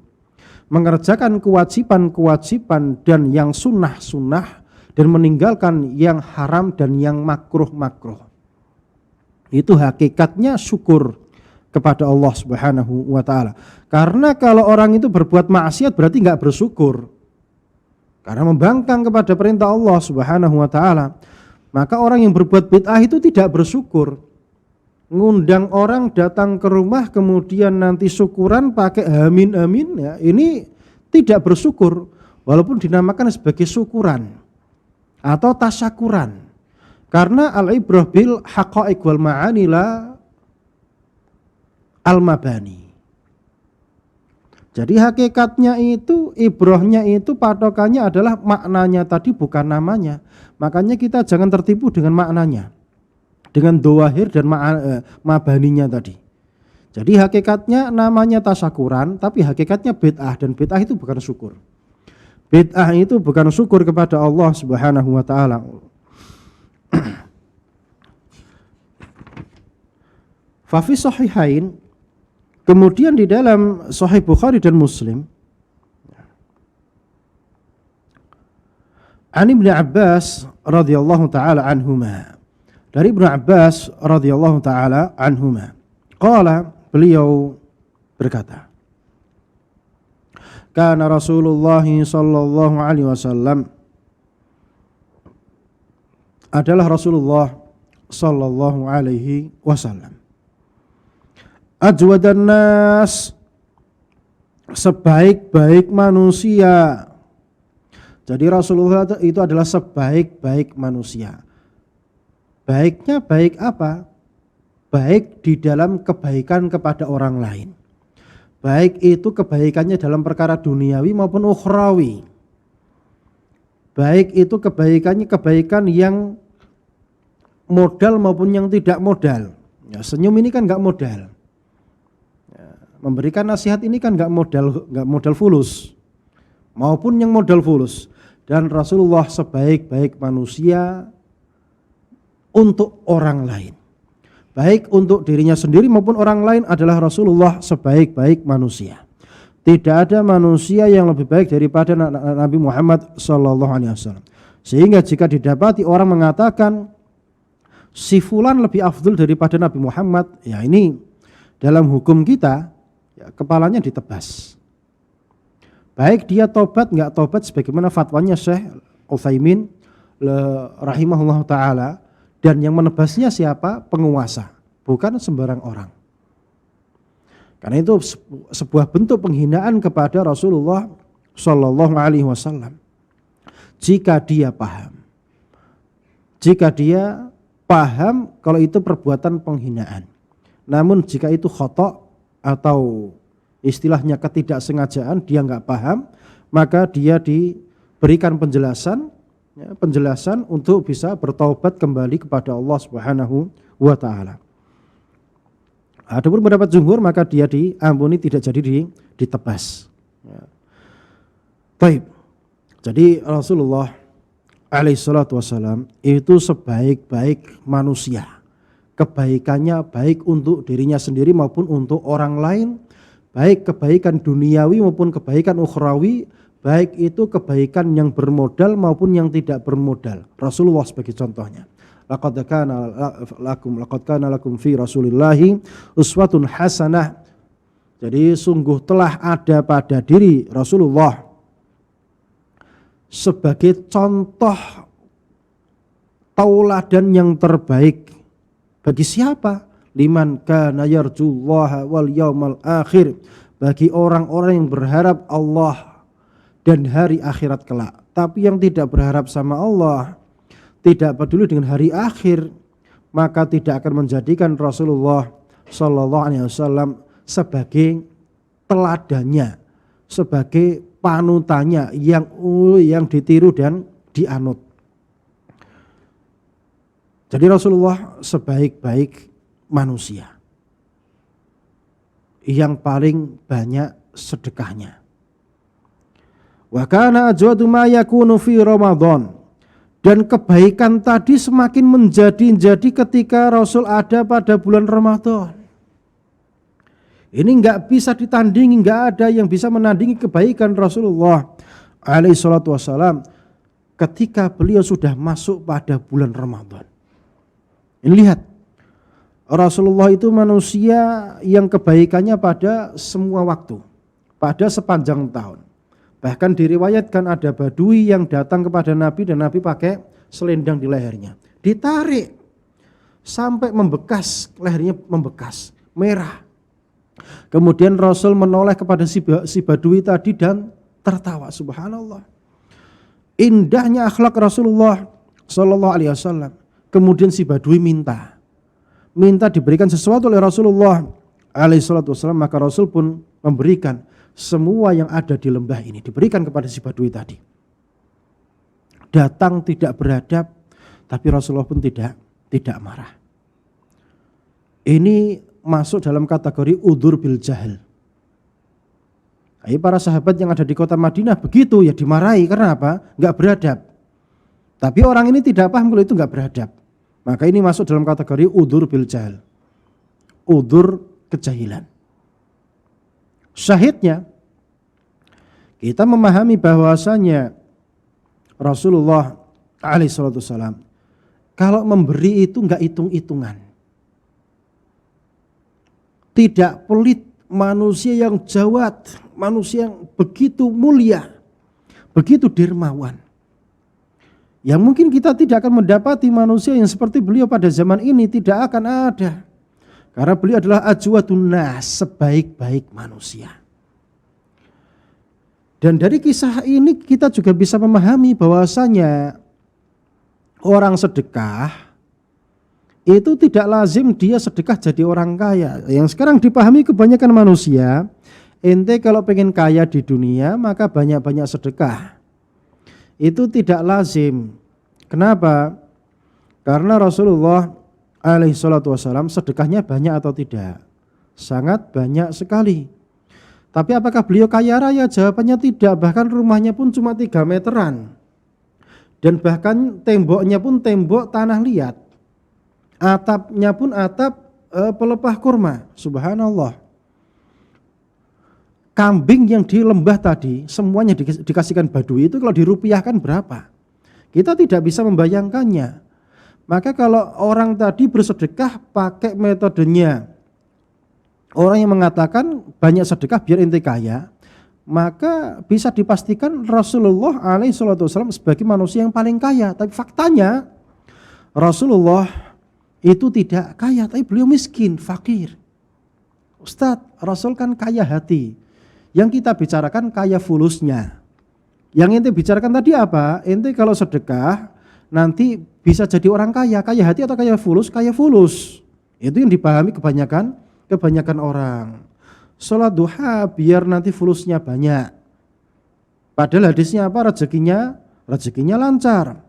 mengerjakan kewajiban-kewajiban dan yang sunnah-sunnah dan meninggalkan yang haram dan yang makruh-makruh. Itu hakikatnya syukur kepada Allah Subhanahu wa taala. Karena kalau orang itu berbuat maksiat berarti enggak bersyukur. Karena membangkang kepada perintah Allah Subhanahu wa taala. Maka orang yang berbuat bid'ah itu tidak bersyukur. Ngundang orang datang ke rumah kemudian nanti syukuran pakai amin amin, ya ini tidak bersyukur walaupun dinamakan sebagai syukuran atau tasyakuran. Karena al-ibrah bil haqa'iq wal ma'ani la al-mabani. Jadi hakikatnya itu, ibrahnya itu patokannya adalah maknanya tadi bukan namanya. Makanya kita jangan tertipu dengan maknanya, dengan doahir dan mabaninya tadi. Jadi hakikatnya namanya tasyakuran, tapi hakikatnya bid'ah, dan bid'ah itu bukan syukur. Bid'ah itu bukan syukur kepada Allah Subhanahu wa taala. Fa fi sahihain, kemudian di dalam Sahih Bukhari dan Muslim, An Ibnu Abbas radhiyallahu taala anhuma, dari Ibnu Abbas radhiyallahu taala anhuma, qala, beliau berkata, kana Rasulullah sallallahu alaihi wasallam, adalah Rasulullah sallallahu alaihi wasallam, ajwadan nas, sebaik-baik manusia. Jadi Rasulullah itu adalah sebaik-baik manusia. Baiknya baik apa? Baik di dalam kebaikan kepada orang lain. Baik itu kebaikannya dalam perkara duniawi maupun ukhrawi. Baik itu kebaikannya kebaikan yang modal maupun yang tidak modal. Ya, senyum ini kan nggak modal. Ya, memberikan nasihat ini kan nggak modal fulus, maupun yang modal fulus. Dan Rasulullah sebaik-baik manusia untuk orang lain. Baik untuk dirinya sendiri maupun orang lain adalah Rasulullah sebaik-baik manusia. Tidak ada manusia yang lebih baik daripada Nabi Muhammad sallallahu alaihi wasallam. Sehingga jika didapati orang mengatakan si fulan lebih afdal daripada Nabi Muhammad, ya ini dalam hukum kita ya, kepalanya ditebas. Baik dia tobat enggak tobat, sebagaimana fatwanya Syekh Utsaimin rahimahullah taala, dan yang menebasnya siapa? Penguasa, bukan sembarang orang. Karena itu sebuah bentuk penghinaan kepada Rasulullah sallallahu alaihi wasallam. Jika dia paham kalau itu perbuatan penghinaan. Namun jika itu khata' atau istilahnya ketidaksengajaan, dia enggak paham, maka dia diberikan penjelasan untuk bisa bertaubat kembali kepada Allah Subhanahu wa taala. Adapun pendapat jumhur maka dia diampuni, tidak jadi ditebas. Ya. Baik. Jadi Rasulullah alaihi salatu wasallam itu sebaik-baik manusia. Kebaikannya baik untuk dirinya sendiri maupun untuk orang lain, baik kebaikan duniawi maupun kebaikan ukhrawi, baik itu kebaikan yang bermodal maupun yang tidak bermodal. Rasulullah sebagai contohnya. Laqad kana lakum fi Rasulillahi uswatun hasanah. Jadi sungguh telah ada pada diri Rasulullah sebagai contoh tauladan yang terbaik. Bagi siapa? Liman kana yarjullaha wal yaumal akhir. Bagi orang-orang yang berharap Allah dan hari akhirat kelak. Tapi yang tidak berharap sama Allah, tidak peduli dengan hari akhir, maka tidak akan menjadikan Rasulullah sallallahu alaihi wasallam sebagai teladannya, sebagai panutannya, yang ditiru dan dianut. Jadi Rasulullah sebaik-baik manusia, yang paling banyak sedekahnya. Wa kana ajwadu ma yakunu fi Ramadan. Dan kebaikan tadi semakin menjadi ketika Rasul ada pada bulan Ramadan. Ini enggak bisa ditandingi, enggak ada yang bisa menandingi kebaikan Rasulullah alaihi salatu wassalam ketika beliau sudah masuk pada bulan Ramadan. Ini lihat, Rasulullah itu manusia yang kebaikannya pada semua waktu, pada sepanjang tahun. Bahkan diriwayatkan ada badui yang datang kepada Nabi dan Nabi pakai selendang di lehernya. Ditarik sampai membekas, lehernya membekas, merah. Kemudian Rasul menoleh kepada si badui tadi dan tertawa. Subhanallah. Indahnya akhlak Rasulullah sallallahu alaihi wasallam. Kemudian si badui minta diberikan sesuatu oleh Rasulullah alaihi salatu wasallam, maka Rasul pun memberikan semua yang ada di lembah ini, diberikan kepada si badui tadi. Datang tidak beradab, tapi Rasulullah pun tidak marah. Ini masuk dalam kategori udzur bil jahil. Para sahabat yang ada di kota Madinah begitu ya dimarahi, karena apa? Enggak beradab. Tapi orang ini tidak paham kalau itu enggak beradab. Maka ini masuk dalam kategori udzur bil jahil. Udzur kejahilan. Syahidnya, kita memahami bahwasanya Rasulullah alaihi salatu wasallam kalau memberi itu enggak hitung-hitungan. Tidak pelit, manusia yang jawad, manusia yang begitu mulia, begitu dermawan. Yang mungkin kita tidak akan mendapati manusia yang seperti beliau pada zaman ini, tidak akan ada. Karena beliau adalah ajwadun nas, sebaik-baik manusia. Dan dari kisah ini kita juga bisa memahami bahwasanya orang sedekah itu tidak lazim dia sedekah jadi orang kaya. Yang sekarang dipahami kebanyakan manusia, ente kalau pengen kaya di dunia maka banyak-banyak sedekah. Itu tidak lazim. Kenapa? Karena Rasulullah alaihi salatu wassalam sedekahnya banyak atau tidak? Sangat banyak sekali. Tapi apakah beliau kaya raya? Jawabannya tidak. Bahkan rumahnya pun cuma 3 meteran. Dan bahkan temboknya pun tembok tanah liat. Atapnya pun atap pelepah kurma. Subhanallah. Kambing yang di lembah tadi semuanya dikasihkan badui itu kalau dirupiahkan berapa? Kita tidak bisa membayangkannya. Maka kalau orang tadi bersedekah pakai metodenya orang yang mengatakan banyak sedekah biar ente kaya, maka bisa dipastikan Rasulullah alaihi salatu wasallam sebagai manusia yang paling kaya. Tapi faktanya Rasulullah itu tidak kaya, tapi beliau miskin, fakir. Ustadz, Rasul kan kaya hati. Yang kita bicarakan kaya fulusnya. Yang ente bicarakan tadi apa? Ente kalau sedekah nanti bisa jadi orang kaya. Kaya hati atau kaya fulus? Kaya fulus. Itu yang dipahami kebanyakan orang. Sholat duha biar nanti fulusnya banyak. Padahal hadisnya apa? Rezekinya lancar.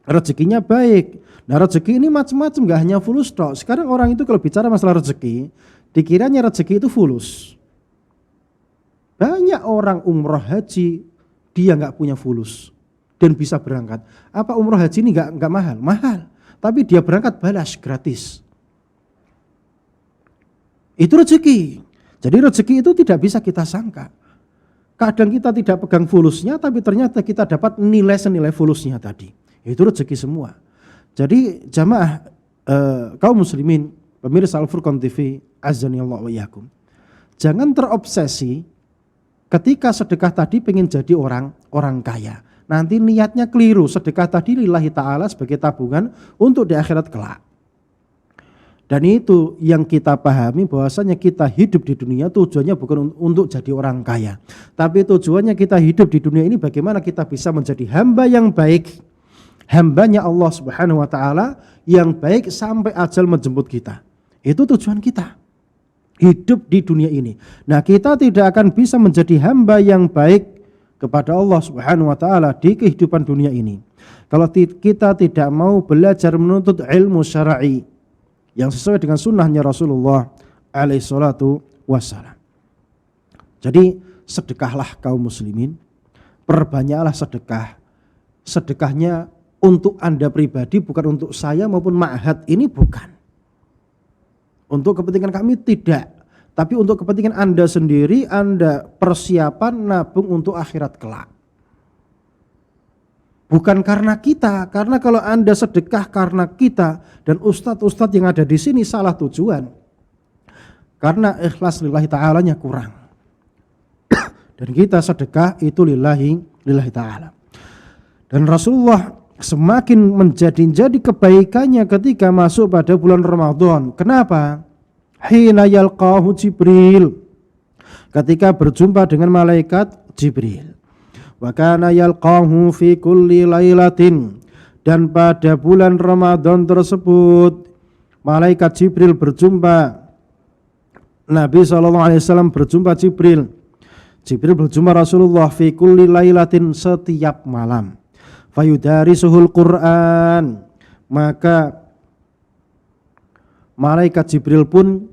Rezekinya baik. Nah rezeki ini macam-macam, gak hanya fulus toh. Sekarang orang itu kalau bicara masalah rezeki, dikiranya rezeki itu fulus. Banyak orang umroh haji, dia gak punya fulus dan bisa berangkat. Apa umroh haji ini gak mahal? Mahal. Tapi dia berangkat balas gratis. Itu rezeki. Jadi rezeki itu tidak bisa kita sangka. Kadang kita tidak pegang fulusnya, tapi ternyata kita dapat nilai senilai fulusnya tadi. Itu rezeki semua. Jadi jamaah kaum muslimin, pemirsa Al-Furqan TV, azanillahu wa iyyakum. Jangan terobsesi ketika sedekah tadi pengen jadi orang kaya. Nanti niatnya keliru, sedekah tadi lillahi ta'ala sebagai tabungan untuk di akhirat kelak. Dan itu yang kita pahami bahwasanya kita hidup di dunia tujuannya bukan untuk jadi orang kaya. Tapi tujuannya kita hidup di dunia ini bagaimana kita bisa menjadi hamba yang baik. Hambanya Allah subhanahu wa ta'ala yang baik sampai ajal menjemput kita. Itu tujuan kita. Hidup di dunia ini. Nah kita tidak akan bisa menjadi hamba yang baik kepada Allah Subhanahu wa taala di kehidupan dunia ini. Kalau kita tidak mau belajar menuntut ilmu syar'i yang sesuai dengan sunnahnya Rasulullah alaihi salatu wassalam. Jadi sedekahlah kaum muslimin, perbanyaklah sedekah. Sedekahnya untuk Anda pribadi, bukan untuk saya maupun ma'had ini, bukan. Untuk kepentingan kami tidak, tapi untuk kepentingan Anda sendiri, Anda persiapan nabung untuk akhirat kelak. Bukan karena kita, karena kalau Anda sedekah karena kita dan ustadz-ustadz yang ada di sini salah tujuan. Karena ikhlas lillahi ta'alanya kurang. Dan kita sedekah itu lillahi ta'ala. Dan Rasulullah semakin menjadi kebaikannya ketika masuk pada bulan Ramadan. Kenapa? Hina yalqahu Jibril, ketika berjumpa dengan malaikat Jibril. Wa kana yalqahu fi kulli lailatin, dan pada bulan Ramadan tersebut malaikat Jibril berjumpa Nabi SAW, berjumpa Jibril berjumpa Rasulullah fi kulli lailatin, setiap malam. Fayudarisuhul Quran, maka malaikat Jibril pun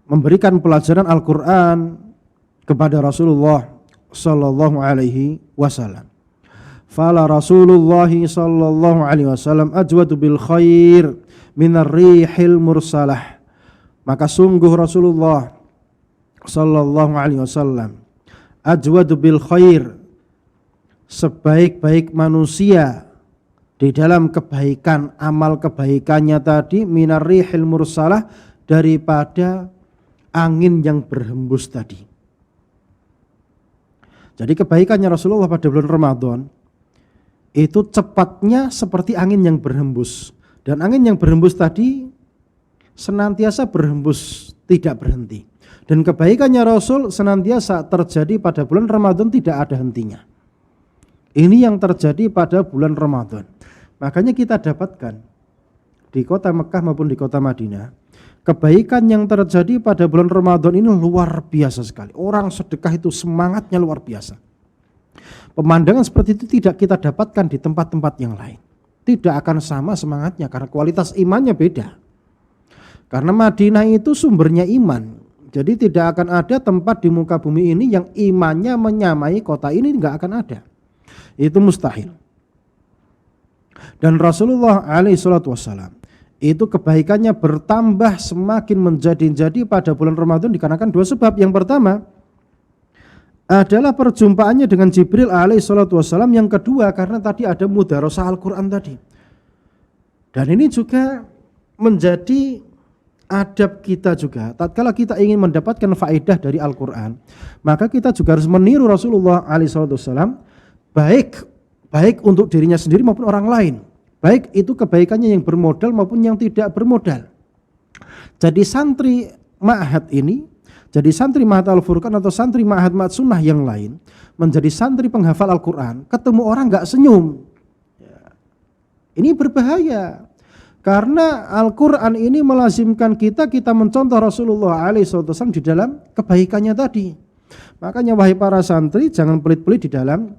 memberikan pelajaran Al-Quran kepada Rasulullah sallallahu alaihi wasallam. Fala Rasulullah sallallahu alaihi wasallam ajwadu bil khair minar rihil mursalah, maka sungguh Rasulullah sallallahu alaihi wasallam ajwadu bil khair, sebaik-baik manusia di dalam kebaikan, amal kebaikannya tadi, minar rihil mursalah, daripada angin yang berhembus tadi. Jadi kebaikannya Rasulullah pada bulan Ramadan itu cepatnya seperti angin yang berhembus. Dan angin yang berhembus tadi senantiasa berhembus, tidak berhenti. Dan kebaikannya Rasul senantiasa terjadi pada bulan Ramadan, tidak ada hentinya. Ini yang terjadi pada bulan Ramadan. Makanya kita dapatkan di kota Mekah maupun di kota Madinah, kebaikan yang terjadi pada bulan Ramadan ini luar biasa sekali. Orang sedekah itu semangatnya luar biasa. Pemandangan seperti itu tidak kita dapatkan di tempat-tempat yang lain. Tidak akan sama semangatnya karena kualitas imannya beda. Karena Madinah itu sumbernya iman. Jadi tidak akan ada tempat di muka bumi ini yang imannya menyamai kota ini, enggak akan ada. Itu mustahil. Dan Rasulullah alaihi salatu wassalam itu kebaikannya bertambah semakin menjadi-jadi pada bulan Ramadan dikarenakan dua sebab. Yang pertama adalah perjumpaannya dengan Jibril alaihi salatu wassalam. Yang kedua karena tadi ada mudarasah Al-Quran tadi. Dan ini juga menjadi adab kita juga. Tatkala kita ingin mendapatkan faedah dari Al-Quran, maka kita juga harus meniru Rasulullah alaihi salatu wassalam, baik untuk dirinya sendiri maupun orang lain. Baik itu kebaikannya yang bermodal maupun yang tidak bermodal. Jadi santri ma'had ini, jadi santri ma'had Al-Furqan atau santri ma'had sunnah yang lain, menjadi santri penghafal Al-Quran, ketemu orang gak senyum. Ini berbahaya. Karena Al-Quran ini melazimkan kita mencontoh Rasulullah SAW di dalam kebaikannya tadi. Makanya wahai para santri, jangan pelit-pelit di dalam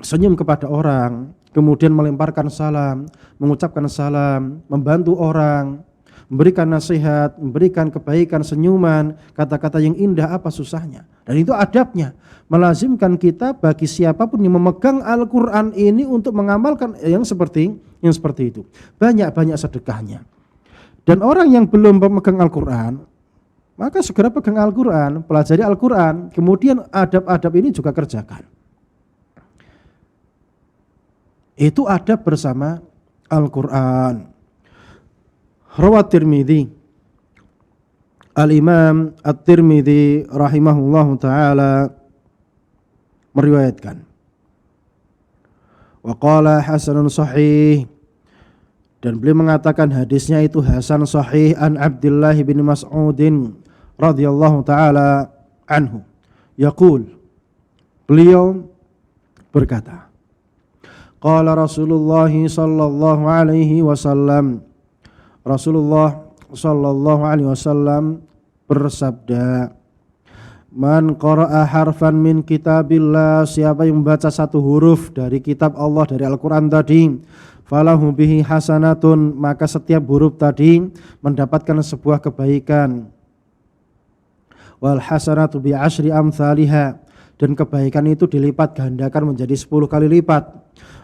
senyum kepada orang, kemudian melemparkan salam, mengucapkan salam, membantu orang, memberikan nasihat, memberikan kebaikan, senyuman, kata-kata yang indah, apa susahnya. Dan itu adabnya, melazimkan kita bagi siapapun yang memegang Al-Quran ini untuk mengamalkan yang seperti itu. Banyak-banyak sedekahnya. Dan orang yang belum memegang Al-Quran, maka segera pegang Al-Quran, pelajari Al-Quran, kemudian adab-adab ini juga kerjakan. Itu adab bersama Al-Quran. Rawat Tirmidzi, Al-Imam At-Tirmidzi rahimahullahu ta'ala meriwayatkan, wa qala hasanun sahih, dan beliau mengatakan hadisnya itu hasan sahih, an Abdullah bin Mas'udin radhiyallahu ta'ala anhu, yaqul, beliau berkata, qala Rasulullah sallallahu alaihi wasallam, Rasulullah sallallahu alaihi wasallam bersabda, "Man qara'a harfan min kitabillah," siapa yang membaca satu huruf dari kitab Allah, dari Al-Qur'an tadi, falahu bihi hasanatun, maka setiap huruf tadi mendapatkan sebuah kebaikan. Wal hasanatu bi asyri amsalihha, dan kebaikan itu dilipat gandakan menjadi 10 kali lipat.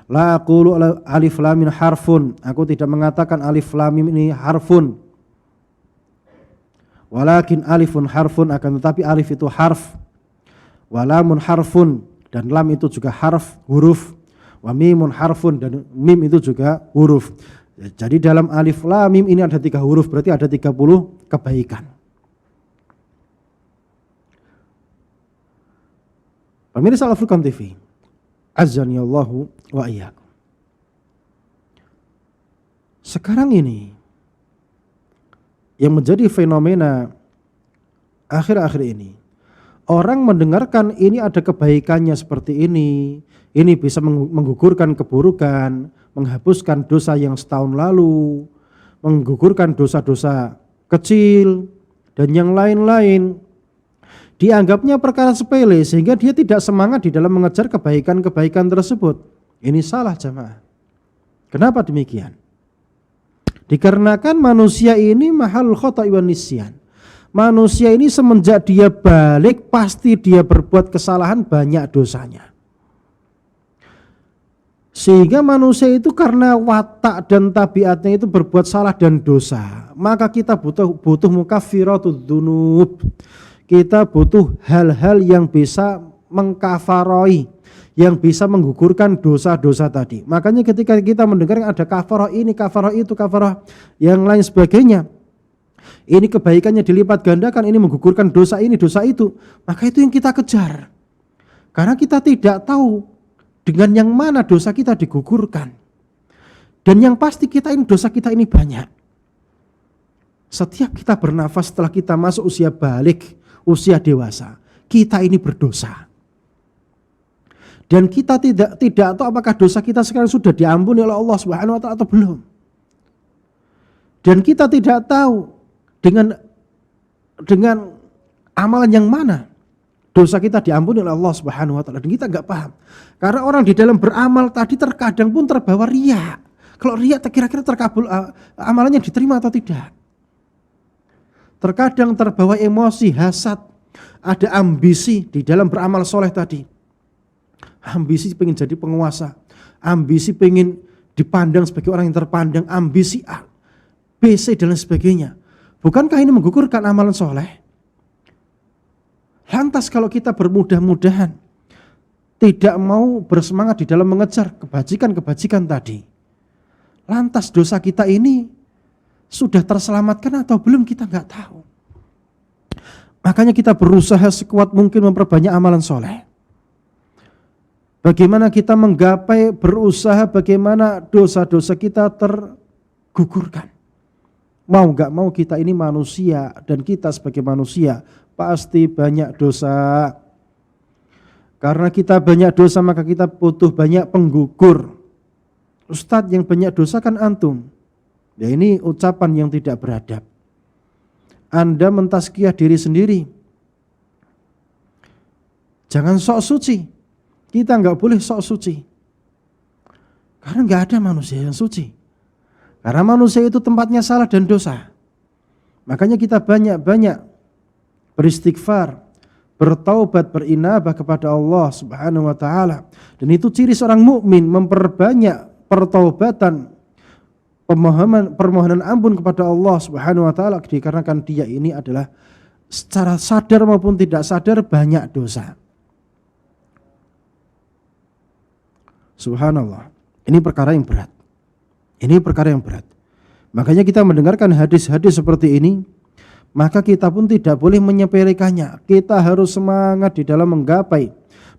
La aqulu alif lam mim harfun, aku tidak mengatakan alif lam mim ini harfun, walakin alifun harfun, akan tetapi alif itu harf, walamun harfun, dan lam itu juga harf, huruf, wa mimun harfun, dan mim itu juga huruf. Jadi dalam alif lam mim ini ada 3 huruf, berarti ada 30 kebaikan. Pemirsa Al-Furqan TV, azani Allahu wa iyyakum. Sekarang ini yang menjadi fenomena akhir-akhir ini, orang mendengarkan ini ada kebaikannya seperti ini bisa menggugurkan keburukan, menghapuskan dosa yang setahun lalu, menggugurkan dosa-dosa kecil dan yang lain-lain. Dianggapnya perkara sepele sehingga dia tidak semangat di dalam mengejar kebaikan-kebaikan tersebut. Ini salah jamaah. Kenapa demikian? Dikarenakan manusia ini mahal khata'i wan nisyan. Manusia ini semenjak dia balik pasti dia berbuat kesalahan, banyak dosanya. Sehingga manusia itu karena watak dan tabiatnya itu berbuat salah dan dosa, maka kita butuh mukaffiratudz dzunub. Kita butuh hal-hal yang bisa mengkafaroi, yang bisa menggugurkan dosa-dosa tadi. Makanya ketika kita mendengar ada kafarah ini, kafarah itu, kafarah yang lain sebagainya, ini kebaikannya dilipat gandakan, ini menggugurkan dosa ini, dosa itu, maka itu yang kita kejar. Karena kita tidak tahu dengan yang mana dosa kita digugurkan. Dan yang pasti dosa kita ini banyak. Setiap kita bernafas setelah kita masuk usia balik, usia dewasa, kita ini berdosa. Dan kita tidak tahu apakah dosa kita sekarang sudah diampuni oleh Allah Subhanahu wa taala atau belum. Dan kita tidak tahu dengan amalan yang mana dosa kita diampuni oleh Allah Subhanahu wa taala, dan kita enggak paham. Karena orang di dalam beramal tadi terkadang pun terbawa riya. Kalau riya kira-kira terkabul amalannya diterima atau tidak. Terkadang terbawa emosi, hasad, ada ambisi di dalam beramal soleh tadi. Ambisi pengen jadi penguasa, ambisi pengen dipandang sebagai orang yang terpandang, ambisi A, B, C dan lain sebagainya. Bukankah ini menggugurkan amalan soleh? Lantas kalau kita bermudah-mudahan tidak mau bersemangat di dalam mengejar kebajikan-kebajikan tadi, lantas dosa kita ini sudah terselamatkan atau belum, kita nggak tahu. Makanya kita berusaha sekuat mungkin memperbanyak amalan soleh. Bagaimana kita menggapai, berusaha bagaimana dosa-dosa kita tergugurkan. Mau nggak mau kita ini manusia, dan kita sebagai manusia pasti banyak dosa. Karena kita banyak dosa maka kita butuh banyak penggugur. Ustadz, yang banyak dosa kan antum. Ya, ini ucapan yang tidak beradab. Anda mentazkiyah diri sendiri. Jangan sok suci. Kita enggak boleh sok suci. Karena enggak ada manusia yang suci. Karena manusia itu tempatnya salah dan dosa. Makanya kita banyak-banyak beristighfar, bertaubat, berinabah kepada Allah Subhanahu wa taala. Dan itu ciri seorang mukmin, memperbanyak pertaubatan, permohonan ampun kepada Allah Subhanahu wa taala, dikarenakan dia ini adalah secara sadar maupun tidak sadar banyak dosa. Subhanallah. Ini perkara yang berat. Ini perkara yang berat. Makanya kita mendengarkan hadis-hadis seperti ini, maka kita pun tidak boleh menyepelekannya. Kita harus semangat di dalam menggapai,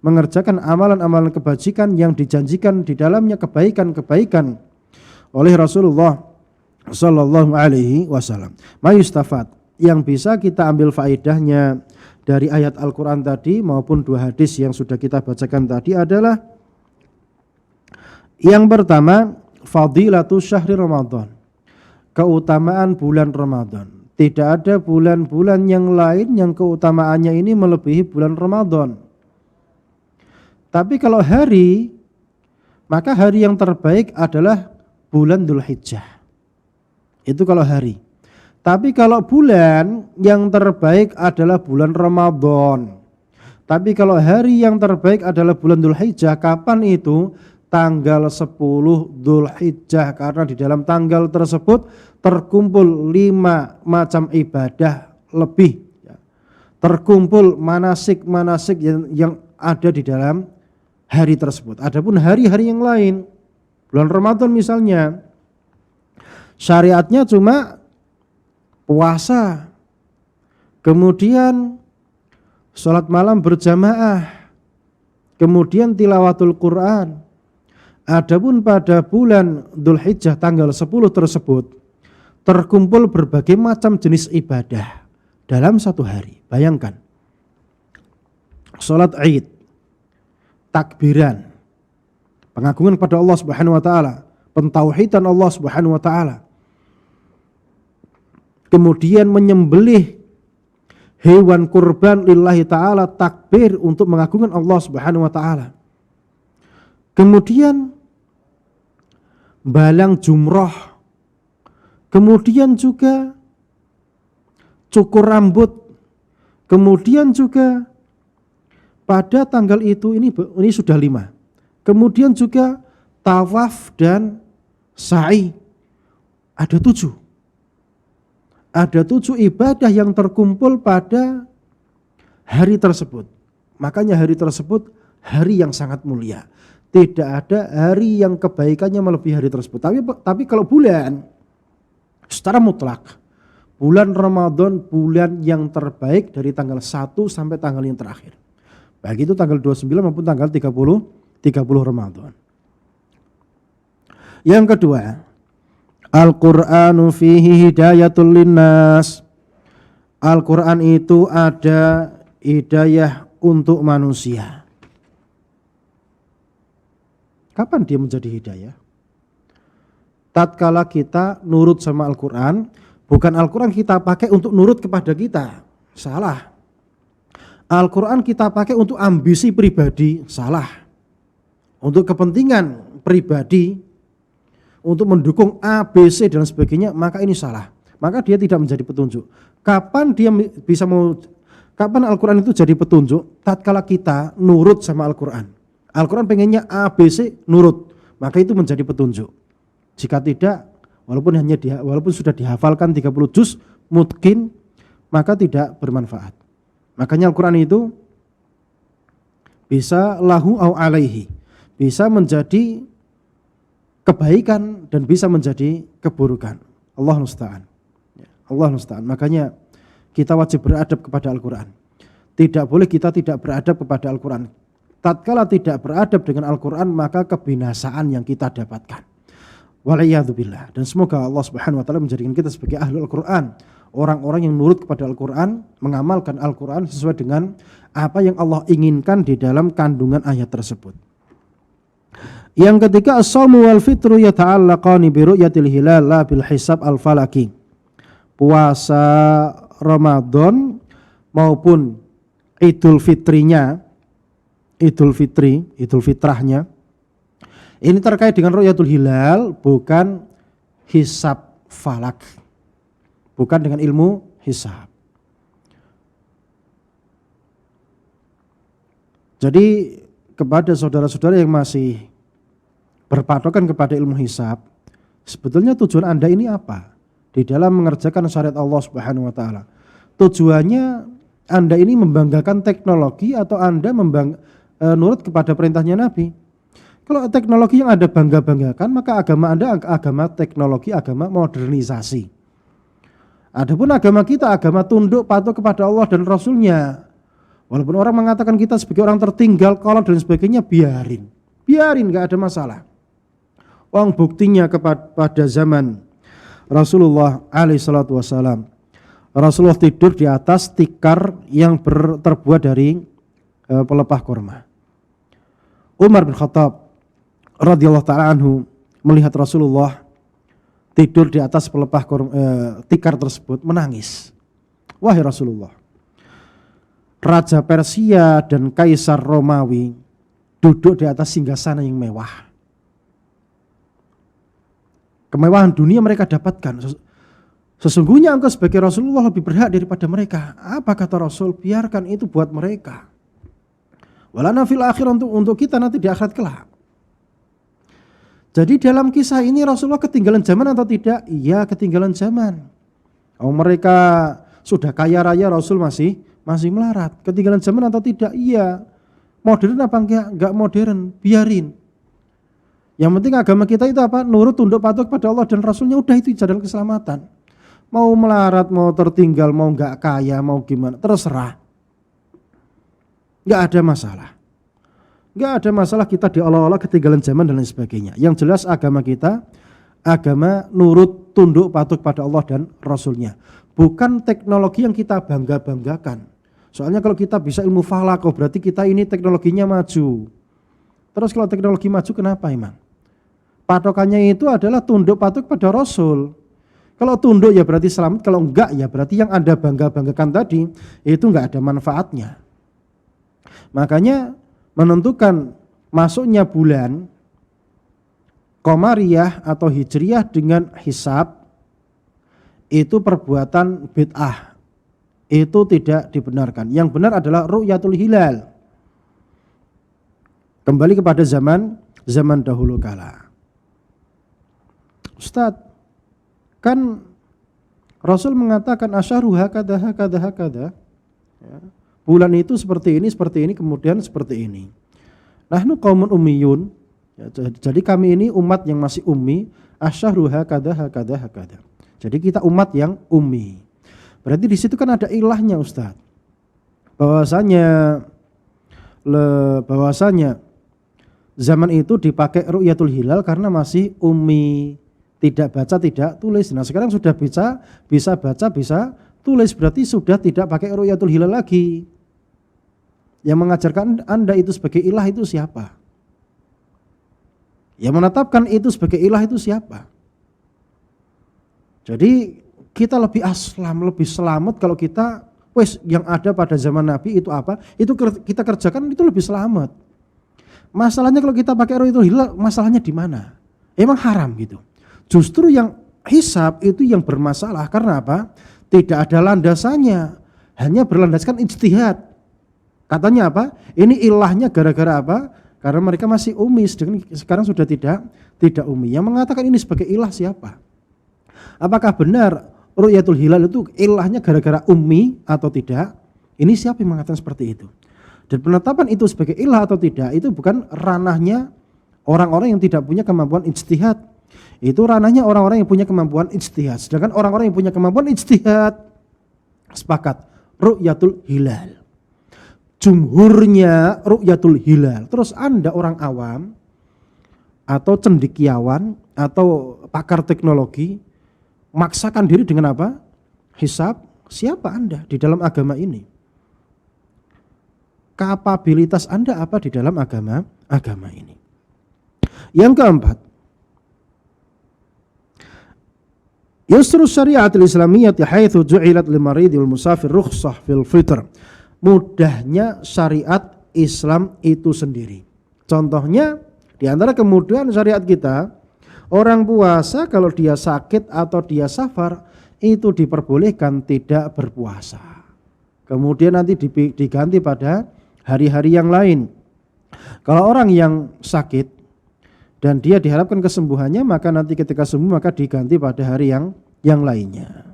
mengerjakan amalan-amalan kebajikan yang dijanjikan di dalamnya kebaikan-kebaikan oleh Rasulullah sallallahu alaihi wasallam. Mayustafat, yang bisa kita ambil faedahnya dari ayat Al-Qur'an tadi maupun 2 hadis yang sudah kita bacakan tadi adalah yang pertama, fadilatus syahri Ramadan. keutamaan bulan Ramadan. Tidak ada bulan-bulan yang lain yang keutamaannya ini melebihi bulan Ramadan. Tapi kalau hari, maka hari yang terbaik adalah bulan Dzulhijjah. Itu kalau hari. Tapi kalau bulan yang terbaik adalah bulan Ramadan. Tapi kalau hari yang terbaik adalah bulan Dzulhijjah, kapan itu? Tanggal 10 Dzulhijjah, karena di dalam tanggal tersebut terkumpul 5 macam ibadah lebih. Terkumpul manasik-manasik yang ada di dalam hari tersebut. Adapun hari-hari yang lain, bulan Ramadan misalnya, syariatnya cuma puasa, kemudian sholat malam berjamaah, kemudian tilawatul Quran. Adapun pada bulan Dzulhijjah tanggal 10 tersebut terkumpul berbagai macam jenis ibadah dalam satu hari. Bayangkan, sholat Id, takbiran, pengagungan pada Allah Subhanahu wa taala, pentauhidan Allah Subhanahu wa taala. Kemudian menyembelih hewan kurban lillahi taala, takbir untuk mengagungkan Allah Subhanahu wa taala. Kemudian balang jumroh, kemudian juga cukur rambut, kemudian juga pada tanggal itu ini sudah 5. Kemudian juga tawaf dan sa'i, ada 7. Ada 7 ibadah yang terkumpul pada hari tersebut. Makanya hari tersebut hari yang sangat mulia. Tidak ada hari yang kebaikannya melebihi hari tersebut. Tapi kalau bulan, secara mutlak, bulan Ramadan bulan yang terbaik dari tanggal 1 sampai tanggal yang terakhir. Baik itu tanggal 29 maupun tanggal 30 Ramadan. Yang kedua, Al-Qur'anu fihi hidayatul linnas. Al-Qur'an itu ada hidayah untuk manusia. Kapan dia menjadi hidayah? Tatkala kita nurut sama Al-Quran, bukan Al-Quran kita pakai untuk nurut kepada kita, salah. Al-Quran kita pakai untuk ambisi pribadi, salah. Untuk kepentingan pribadi, untuk mendukung A, B, C dan sebagainya, maka ini salah. Maka dia tidak menjadi petunjuk. Kapan kapan Al-Quran itu jadi petunjuk? Tatkala kita nurut sama Al-Quran. Al-Quran pengennya A, B, C, nurut, maka itu menjadi petunjuk. Jika tidak, walaupun sudah dihafalkan 30 juz, mungkin, maka tidak bermanfaat. Makanya Al-Quran itu bisa lahu au alaihi, bisa menjadi kebaikan dan bisa menjadi keburukan. Allah musta'an. Allah musta'an. Makanya kita wajib beradab kepada Al-Quran. Tidak boleh kita tidak beradab kepada Al-Quran. Tatkala tidak beradab dengan Al-Quran, maka kebinasaan yang kita dapatkan. Waliyadzubillah. Dan semoga Allah Subhanahu wa taala menjadikan kita sebagai ahli Al-Quran, orang-orang yang nurut kepada Al-Quran, mengamalkan Al-Quran sesuai dengan apa yang Allah inginkan di dalam kandungan ayat tersebut. Yang ketiga, as-shaumu wal fitru yata'allaqani bi ru'yatil hilal la bil hisab al-falaki. Puasa Ramadan maupun Idul Fitrahnya, ini terkait dengan ru'yatul hilal, bukan hisab falak, bukan dengan ilmu hisab. Jadi kepada saudara-saudara yang masih berpatokan kepada ilmu hisab, sebetulnya tujuan Anda ini apa di dalam mengerjakan syariat Allah Subhanahu wa taala? Tujuannya Anda ini membanggakan teknologi atau Anda nurut kepada perintahnya Nabi? Kalau teknologi yang Anda bangga-banggakan, maka agama Anda agama teknologi, agama modernisasi. Adapun agama kita agama tunduk patuh kepada Allah dan Rasulnya. Walaupun orang mengatakan kita sebagai orang tertinggal, kolot dan sebagainya, biarin, gak ada masalah. Wong buktinya pada zaman Rasulullah alaihi salatu wassalam, Rasulullah tidur di atas tikar yang terbuat dari pelepah kurma. Umar bin Khattab radhiyallahu ta'ala anhu melihat Rasulullah tidur di atas pelepah tikar tersebut menangis. Wahai Rasulullah, Raja Persia dan Kaisar Romawi duduk di atas singgasana yang mewah. Kemewahan dunia mereka dapatkan. Sesungguhnya engkau sebagai Rasulullah lebih berhak daripada mereka. Apa kata Rasul? Biarkan itu buat mereka. Walana fil akhir, untuk kita nanti di akhirat kelak. Jadi dalam kisah ini Rasulullah ketinggalan zaman atau tidak? Iya, ketinggalan zaman. Mereka sudah kaya raya, Rasul masih melarat. Ketinggalan zaman atau tidak? Iya. Modern apa enggak modern? Biarin. Yang penting agama kita itu apa? Nurut, tunduk, patuh kepada Allah dan Rasulnya. Udah, itu jalan keselamatan. Mau melarat, mau tertinggal, mau enggak kaya, mau gimana, terserah. Enggak ada masalah. Enggak ada masalah kita diolah-olah ketinggalan zaman dan lain sebagainya. Yang jelas agama kita, agama nurut, tunduk, patuh kepada Allah dan Rasulnya. Bukan teknologi yang kita bangga-banggakan. Soalnya kalau kita bisa ilmu falak, berarti kita ini teknologinya maju. Terus kalau teknologi maju kenapa emang? Patokannya itu adalah tunduk patuh kepada Rasul. Kalau tunduk ya berarti selamat, kalau enggak ya berarti yang Anda bangga-banggakan tadi itu enggak ada manfaatnya. Makanya menentukan masuknya bulan Qamariyah atau Hijriyah dengan hisab itu perbuatan bid'ah. Itu tidak dibenarkan. Yang benar adalah ru'yatul hilal. Kembali kepada zaman dahulu kala. Ustadz, kan Rasul mengatakan asyharu hakada. Ya. Bulan itu seperti ini, kemudian seperti ini. Nahnu qaumun ummiyun. Ya, jadi kami ini umat yang masih ummi. Asyharu hakada. Jadi kita umat yang ummi. Berarti di situ kan ada ilahnya, Ustadz. Bahwasanya zaman itu dipakai ru'yatul hilal karena masih ummi, tidak baca, tidak tulis. Nah sekarang sudah bisa baca, bisa tulis, berarti sudah tidak pakai ru'yatul hilal lagi. Yang mengajarkan Anda itu sebagai ilah itu siapa? Yang menetapkan itu sebagai ilah itu siapa? Jadi kita lebih lebih selamat kalau kita yang ada pada zaman Nabi itu apa? Itu kita kerjakan, itu lebih selamat. Masalahnya kalau kita pakai ru'yatul hilal, masalahnya di mana? Emang haram gitu. Justru yang hisab itu yang bermasalah karena apa? Tidak ada landasannya, hanya berlandaskan ijtihad. Katanya apa? Ini ilahnya gara-gara apa? Karena mereka masih ummi, sekarang sudah tidak ummi. Yang mengatakan ini sebagai ilah siapa? Apakah benar ru'yatul hilal itu ilahnya gara-gara ummi atau tidak? Ini siapa yang mengatakan seperti itu? Dan penetapan itu sebagai ilah atau tidak itu bukan ranahnya orang-orang yang tidak punya kemampuan ijtihad. Itu ranahnya orang-orang yang punya kemampuan ijtihad. Sedangkan orang-orang yang punya kemampuan ijtihad sepakat ru'yatul hilal. Jumhurnya ru'yatul hilal. Terus Anda orang awam atau cendekiawan atau pakar teknologi maksakan diri dengan apa? Hisab. Siapa Anda di dalam agama ini? Kapabilitas Anda apa di dalam agama ini? Yang keempat, yusru syariatul islamiyyah haitsu ju'ilat lil marid wal musafir rukhsah fil fitr. Mudahnya syariat Islam itu sendiri. Contohnya di antara kemudahan syariat kita, orang puasa kalau dia sakit atau dia safar itu diperbolehkan tidak berpuasa. Kemudian nanti diganti pada hari-hari yang lain. Kalau orang yang sakit dan dia diharapkan kesembuhannya, maka nanti ketika sembuh maka diganti pada hari yang lainnya.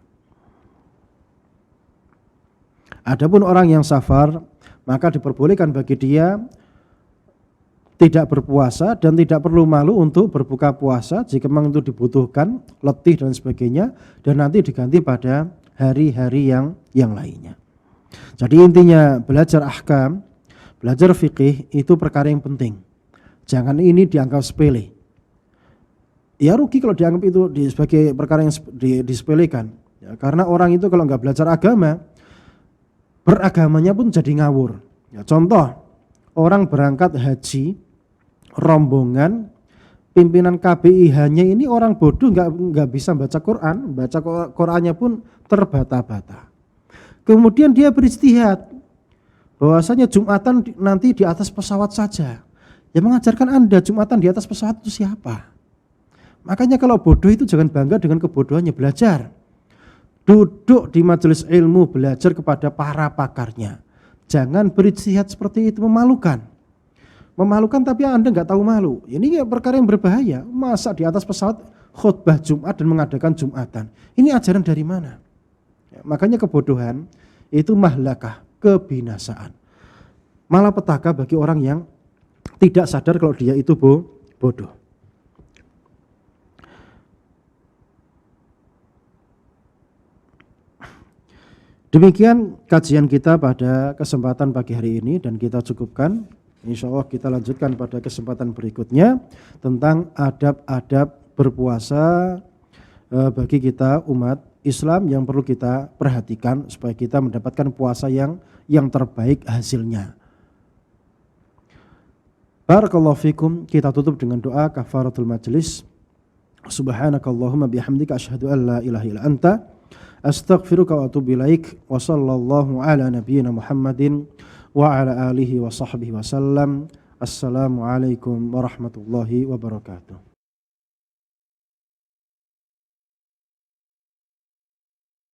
Adapun orang yang safar, maka diperbolehkan bagi dia tidak berpuasa dan tidak perlu malu untuk berbuka puasa jika memang itu dibutuhkan, letih dan sebagainya, dan nanti diganti pada hari-hari yang lainnya. Jadi intinya belajar ahkam, belajar fikih itu perkara yang penting. Jangan ini dianggap sepele. Ya rugi kalau dianggap itu sebagai perkara yang disepelekan. Ya, karena orang itu kalau nggak belajar agama, beragamanya pun jadi ngawur. Ya, contoh, orang berangkat haji, rombongan pimpinan KBIH-nya ini orang bodoh, nggak bisa baca Quran, baca Qurannya pun terbata-bata. Kemudian dia beristihad bahwasanya Jumatan nanti di atas pesawat saja. Yang mengajarkan Anda Jumatan di atas pesawat itu siapa? Makanya kalau bodoh itu jangan bangga dengan kebodohannya, belajar. Duduk di majelis ilmu, belajar kepada para pakarnya. Jangan beristihad seperti itu, memalukan. Memalukan tapi Anda nggak tahu malu. Ini perkara yang berbahaya. Masa di atas pesawat khutbah Jumat dan mengadakan Jumatan. Ini ajaran dari mana? Ya, makanya kebodohan itu mahlakah, kebinasaan. Malapetaka bagi orang yang tidak sadar kalau dia itu bodoh. Demikian kajian kita pada kesempatan pagi hari ini dan kita cukupkan. Insya Allah kita lanjutkan pada kesempatan berikutnya tentang adab-adab berpuasa bagi kita umat Islam yang perlu kita perhatikan supaya kita mendapatkan puasa yang terbaik hasilnya. Barakallahu fikum. Kita tutup dengan doa kafaratul majlis. Subhanakallahumma bihamdika asyhadu an la ilaha illa anta astaghfiruka wa atubu ilaik. Wa sallallahu ala nabiyyina Muhammadin wa ala alihi wa sahbihi wa sallam. Assalamualaikum warahmatullahi wabarakatuh.